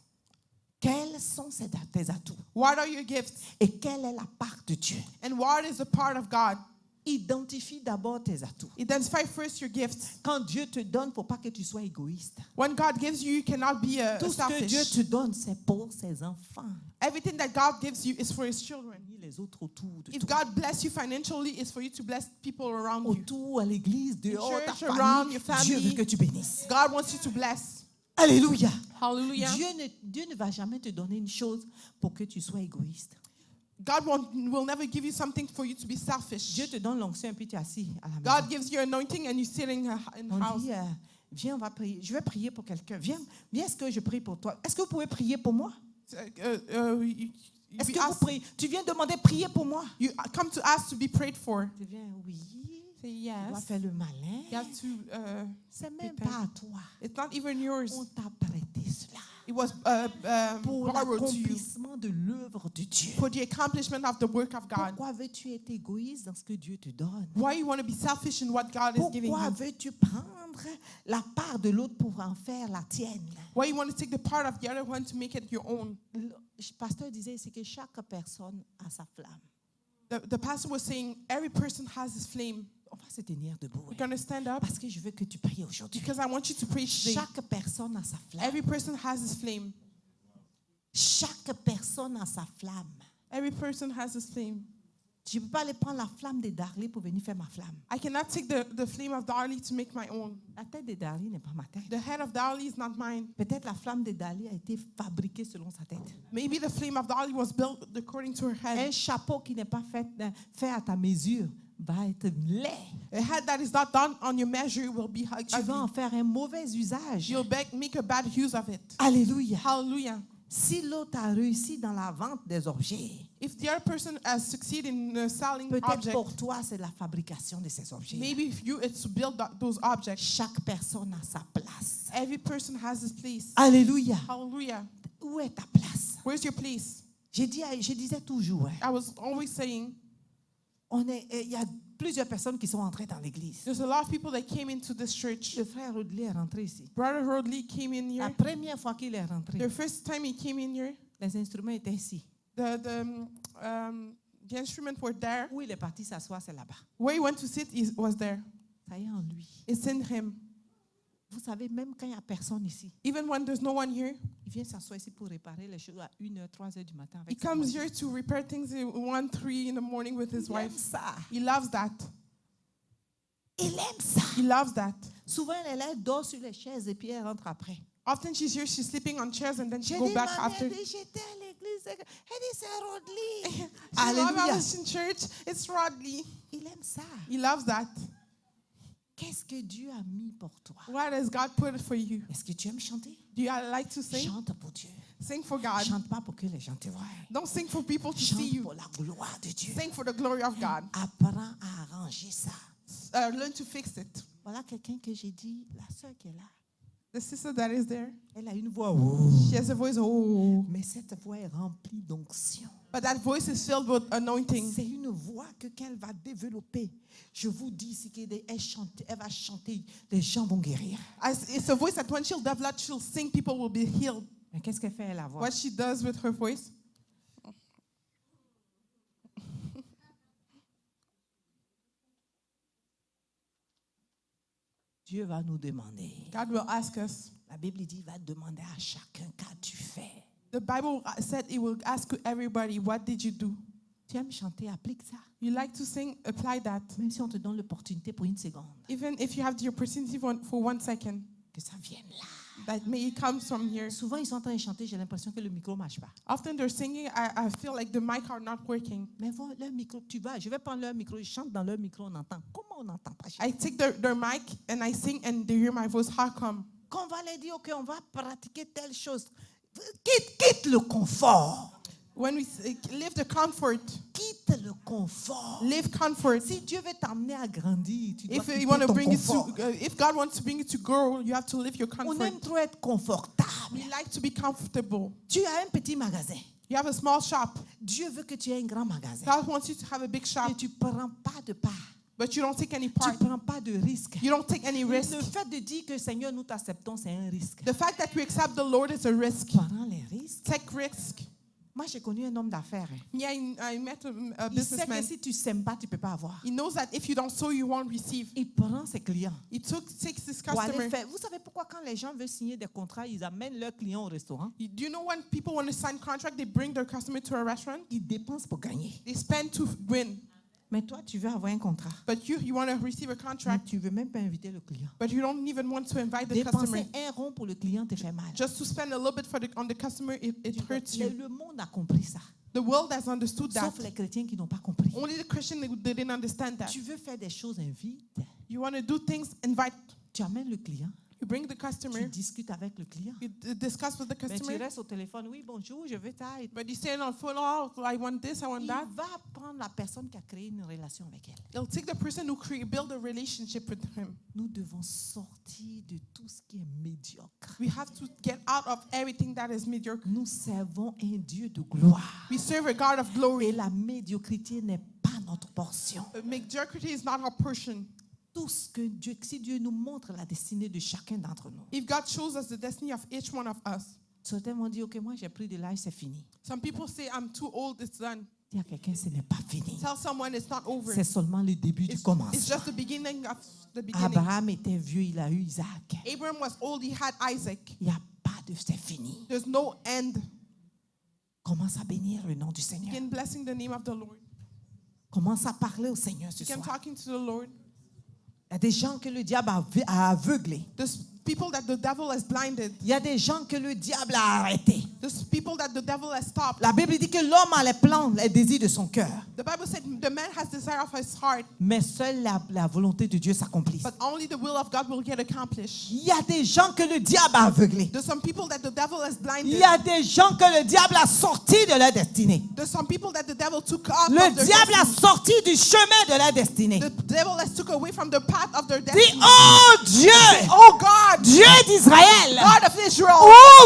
Quels sont tes atouts? What are your gifts? Et quelle est la part de Dieu? And what is the part of God? Identifie d'abord tes atouts. Identify first your gifts. Quand Dieu te donne, il ne faut pas que tu sois égoïste. When God gives you, you cannot be Tout ce que Dieu selfish. te donne, c'est pour ses enfants. Everything that God gives you is for his children. Ni les autres autour de If toi. God bless you financially, it's for you to bless people around you. Autour, à l'église, dehors, ta church, around famille. your family. Dieu veut que tu bénisses. God wants you to bless. Alléluia. Hallelujah. Dieu ne va jamais te donner une chose pour que tu sois égoïste. God will never give you something for you to be selfish. Dieu te donne l'onction et puis tu es assis à la God maison. gives you anointing and you're sitting in the On house. dit, viens, on va prier. Je vais prier pour quelqu'un. Viens, est-ce que je prie pour toi? Est-ce que vous pouvez prier pour moi? Est-ce que vous priez? Tu viens demander prier pour moi? You come to ask to be prayed for. Tu viens, oui. Say Tu dois yes. faire le malin. You have to. C'est même prepare. pas à toi. It's not even yours. On t'a prêté cela It was pour borrowed to you l'accomplissement de l'œuvre de Dieu. for the accomplishment of the work of God. Pourquoi veux-tu être égoïste dans ce que Dieu te donne? Why you want to be selfish in what God is giving Pourquoi you? veux-tu prendre la part de l'autre pour en faire la tienne? Why you want to take the part of the other one to make it your own? Le pasteur disait, c'est que chaque personne a sa flamme. The pastor was saying every person has his flame. On va se tenir debout. We're going to stand up Parce que je veux que tu pries aujourd'hui. because I want you to pray today. Chaque personne a sa flamme. Every person has his flame. Chaque personne a sa flamme. Every person has his flame. Je ne peux pas aller prendre la flamme de Darly pour venir faire ma flamme. I cannot take the flame of Darley to make my own. La tête de Darly n'est pas ma tête. The head of Darley is not mine. Peut-être la flamme de Darly a été fabriquée selon sa tête. Maybe the flame of Darley was built according to her Un head. chapeau qui n'est pas fait à ta mesure va être laid. A head that is not done on your measure will be Tu vas en ugly. faire un mauvais usage. You'll make a bad use of it. Alléluia. Hallelujah. Si l'autre a réussi dans la vente des objets, If the other person has succeeded in selling peut-être objects, pour toi, c'est la fabrication de ces objets. maybe if you it's to build those objects. Chaque personne a sa place. Every person has his place. Alléluia. Hallelujah. Où est ta place? Where's your place? Je disais toujours, hein, I was always saying, il y a plusieurs personnes qui sont entrées dans l'église. there's a lot of people that came into this church. Le frère Rodley est rentré ici. Brother Rodley came in La here. première fois qu'il est rentré, The first time he came in here, les instruments étaient ici. the instruments were there. Où il est parti s'asseoir, c'est là-bas. Where he went to sit was there. Ça y est en lui. It's in him. Vous savez, même quand il n'y a personne ici, Even when there's no one here, il vient s'asseoir ici pour réparer les choses à 1h, 3h du matin he avec sa comes voiture. here to repair things at 1, 3 in the morning with his Il aime wife. ça. He loves that. Il aime ça. He loves that. Souvent, elle dort sur les chaises et puis elle rentre après. Often she's here, she's sleeping on chairs, and then she J'ai go dit, back mamie, after. elle dit, j'étais à l'église. Elle dit, c'est Rodley. She said, "Mom, I Alléluia. was in church. It's Rodley." Il aime ça. He loves that. Qu'est-ce que Dieu a mis pour toi? What has God put for you? Est-ce que tu aimes chanter? Do you like to sing? Chante pour Dieu. Sing for God. Chante pas pour que les gens te voient. Don't sing for people to see Chante you. pour la gloire de Dieu. Sing for the glory of God. Apprends à arranger ça. Learn to fix it. Voilà quelqu'un que j'ai dit, la sœur qui est là. The sister that is there, Elle a une voix. Oh. she has a voice. Oh, Mais cette voix est remplie d'onction. but that voice is filled with anointing. C'est une voix qu'elle va développer. Je vous dis, si elle va chanter, les gens vont guérir. It's a voice that when she'll develop, she'll sing, people will be healed. Mais qu'est-ce qu'elle fait, la voix? What she does with her voice, Dieu va nous demander. God will ask us. La Bible dit, il va demander à chacun, qu'as-tu fait? The Bible said it will ask everybody, what did you do? Tu aimes chanter, applique ça. You like to sing, apply that. Même si on te donne l'opportunité pour une seconde, Even if you have the opportunity for 1 second, que ça vienne là. that may it comes from here. Souvent, ils sont en train de chanter, j'ai l'impression que le micro ne marche pas. Often they're singing, I feel like the mic are not working. Mais voilà, leur micro, je vais prendre leur micro, je chante dans leur micro, on entend. Comment on n'entend pas? I take their mic and I sing and they hear my voice. How come? Quand on va leur dire, OK, on va pratiquer telle chose, quitte le confort. When we live the comfort, Quitte le confort. live comfort. Si Dieu veut t'amener à grandir, tu dois If quitter you want to ton bring it confort. to, if God wants to bring you to grow, you have to live your On comfort. aime trop être confortable. We like to be comfortable. Tu as un petit magasin. You have a small shop. Dieu veut que tu aies un grand magasin. God wants you to have a big shop, Et tu ne prends pas de part. but you don't take any Tu part. ne prends pas de risque. You don't take any risk. Le fait de dire que Seigneur, nous t'acceptons, c'est un risque. The fact that we accept the Lord is a risk. Prends les risques. Take risk. Moi, j'ai connu un homme d'affaires. Yeah, I met a Il sait que businessman. si tu ne sèmes pas, tu ne peux pas avoir. He knows that if you don't sow, you won't receive. Il prend ses clients. He takes his Pour aller customer. faire. Vous savez pourquoi quand les gens veulent signer des contrats, ils amènent leurs clients au restaurant? Do you know when people want to sign contract, they bring their customer to a restaurant? Ils dépensent pour gagner. They spend to win. Mais toi, tu veux avoir un contrat. But you want to receive a Mais contract, tu ne veux même pas inviter le client. but you don't even want to invite the Dépenser customer. un rond pour le client te fait mal. Just to spend a little bit on the customer, it hurts you. Le monde a compris ça. The world has understood that. Sauf les chrétiens qui n'ont pas compris. Only the Christian, they didn't understand that. Tu veux faire des choses invites. You want to do things, invite. Tu amènes le client. You bring the Tu customer. discutes avec le client. You discuss with the Mais tu customer. restes au téléphone. Oui, bonjour, je veux ça. But you say on phone, oh, I want this, I want Il that. va prendre la personne qui a créé une relation avec elle. They'll take the person who build a relationship with him. Nous devons sortir de tout ce qui est médiocre. We have to get out of everything that is mediocre. Nous servons un Dieu de gloire. We serve a God of Et glory. la médiocrité n'est pas notre portion. Mediocrity is not our portion. Tout ce que Dieu, si Dieu nous montre la destinée de chacun d'entre nous. If God shows us the destiny of each one of us, Certains m'ont dit, OK, moi j'ai pris de l'âge, c'est fini. some people say, I'm too old, it's done. Dis à quelqu'un, ce n'est pas fini. Tell someone it's not over. C'est seulement le début du It's commencement. just the beginning of the beginning. Abraham était vieux, il a eu Isaac. Abraham was old, he had Isaac. Il n'y a pas de c'est fini. There's no end. Commence à bénir le nom du Seigneur. Begin blessing the name of the Lord. Commence à parler au Seigneur ce Begin soir. talking to the Lord. Il y a des gens que le diable a aveuglés. There's people that the devil has blinded. Il y a des gens que le diable a arrêtés. There's people that the devil has stopped. La Bible dit que l'homme a les plans, les désirs de son cœur. The Bible said the man has desire of his heart, Mais seule la volonté de Dieu s'accomplit. but only the will of God will get accomplished. Il y a des gens que le diable a aveuglés. There's some people that the devil has Il blinded. y a des gens que le diable a sortis de leur destinée. There's some people that the devil took off Le of their diable a destiny. sorti du chemin de leur destinée. The devil has took away from the path of their Dis, destiny. oh Dieu, Oh God, Dieu d'Israël, God of Israel,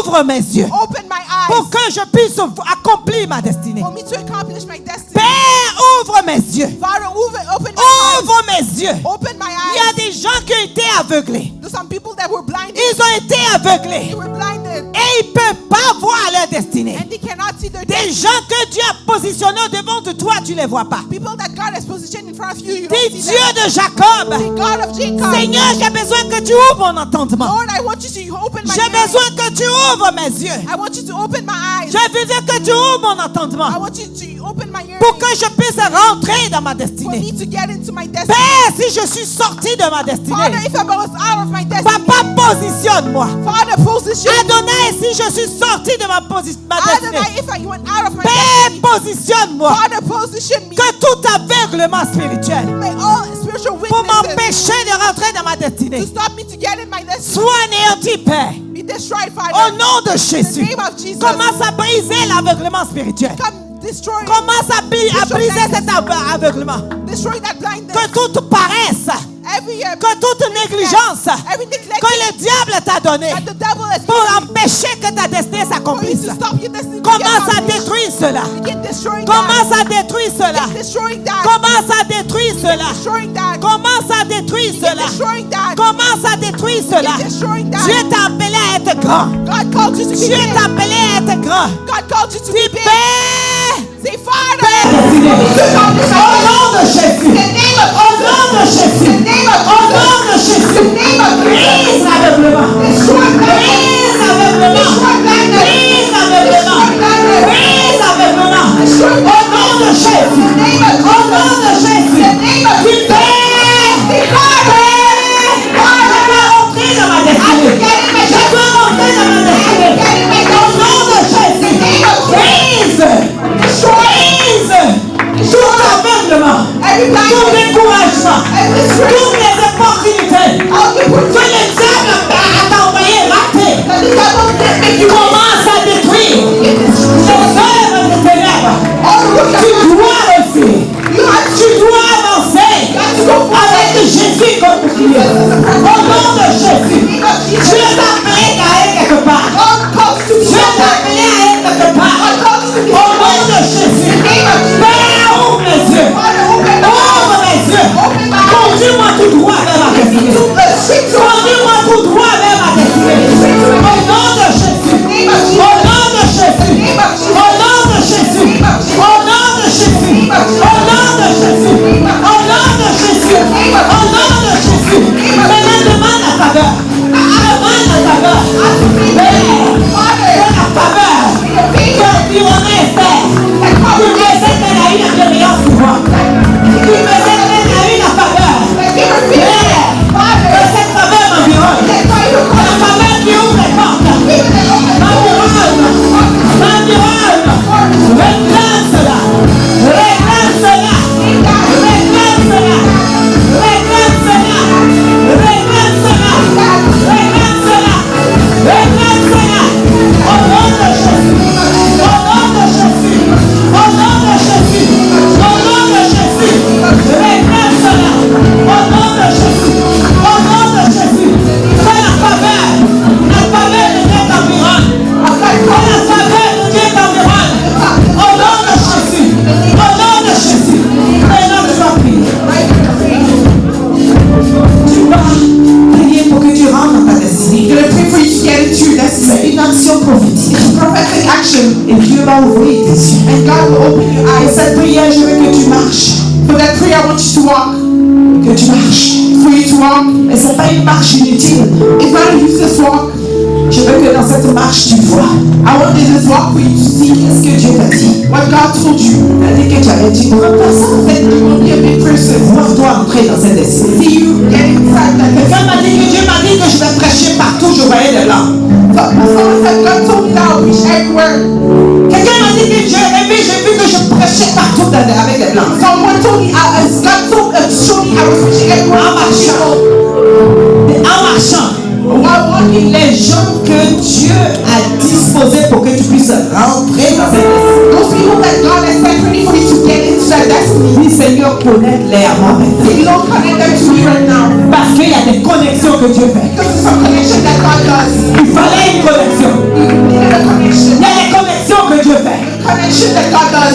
ouvre mes yeux open my pour eyes que je puisse accomplir ma destinée. for me to accomplish my destiny. Père, ouvre mes yeux. Father, open my eyes. Ouvre mes yeux. Open my Il y a eyes. des gens qui ont été aveuglés. There's some people that were blinded. Ils ont été aveuglés. They were blinded. Et ils ne peuvent pas voir leur destinée. And they cannot see their Des destiny. gens que Dieu a positionnés devant de toi, tu ne les vois pas. People that God has positioned in front of you, you don't Dis see Dieu them. de Jacob. The God of Jacob. Seigneur, j'ai besoin que tu ouvres mon entendement. Lord, I want you to open my J'ai eyes. besoin que tu ouvres mes yeux. I want you to open my eyes. J'ai besoin que tu ouvres mon I entendement want you to open my ears pour que je puisse rentrer dans ma for destinée. me to get into my destiny. Père, si je suis sorti de ma Father, destinée, if I was out of my destiny, Papa, positionne-moi. Father, position me. Adonai, si je suis sorti de ma destinée, Adonai, if I went out of my Père, destiny, positionne-moi. Father, position me. Que tout aveuglement spirituel May all spiritual pour witnesses m'empêcher de rentrer dans ma destinée to stop me to get in my destiny soit anéanti, Père. be destroyed, Au Father. nom de In the Jésus, name of Jesus, commence à briser l'aveuglement spirituel. come destroy, Commence à briser cet aveuglement. destroy that blindness. Que toute paresse, Every que toute négligence every neglect que le diable t'a donné that the devil has pour given you, empêcher que ta destinée for you s'accomplisse. to stop your destiny. to get Commence à accomplished. détruire cela. Begin destroying Commence that. à détruire cela. Destroying that. Commence à détruire cela. Destroying that. Commence à détruire cela. Destroying that. Commence à détruire cela. Destroying that. Dieu t'a appelé à être grand. God called you to be Dieu big. t'a appelé à être grand. God called you to Dis be big. Père, Say, Father. au nom de Jésus. In the name of Au nom de Jésus. the name of Au nom de Jésus. the name of prophétique. It's prophetic action. Et Dieu va ouvrir tes yeux. And God will open your Et eyes. cette prière, je veux que tu marches. For that prayer, I want you to walk. Que tu marches. For you to walk. Et ce n'est pas une marche inutile. It's not a useless walk. Je veux que dans cette marche, tu vois. I want this walk for you to see Qu'est-ce que Dieu t'a dit? what God told you. Il a dit que tu allais être une grande personne. That you will be a big person. Vois-toi entrer dans cette destinée. See you get inside that. Quelqu'un m'a dit que Dieu m'a dit que je vais prêcher partout, je voyais des blancs. Someone said God told me that I will preach everywhere. Quelqu'un m'a dit que j'ai rêvé, j'ai vu que je prêchais partout avec des blancs. Someone told me, God told showed me I was preaching everywhere. En marchant. En marchant. While walking, Les gens que Dieu a disposés pour que tu puisses rentrer dans cette destinée. those people that God has set ready for you to get into that destiny. Dis Seigneur, connecte-les à moi maintenant. Say, Lord, connect them to me right now. Parce qu'il y a des connexions que Dieu fait. Because there's some connection that God does. Il fallait une connexion. You needed a connection. Il y a des connexions que Dieu fait. Connection that God does.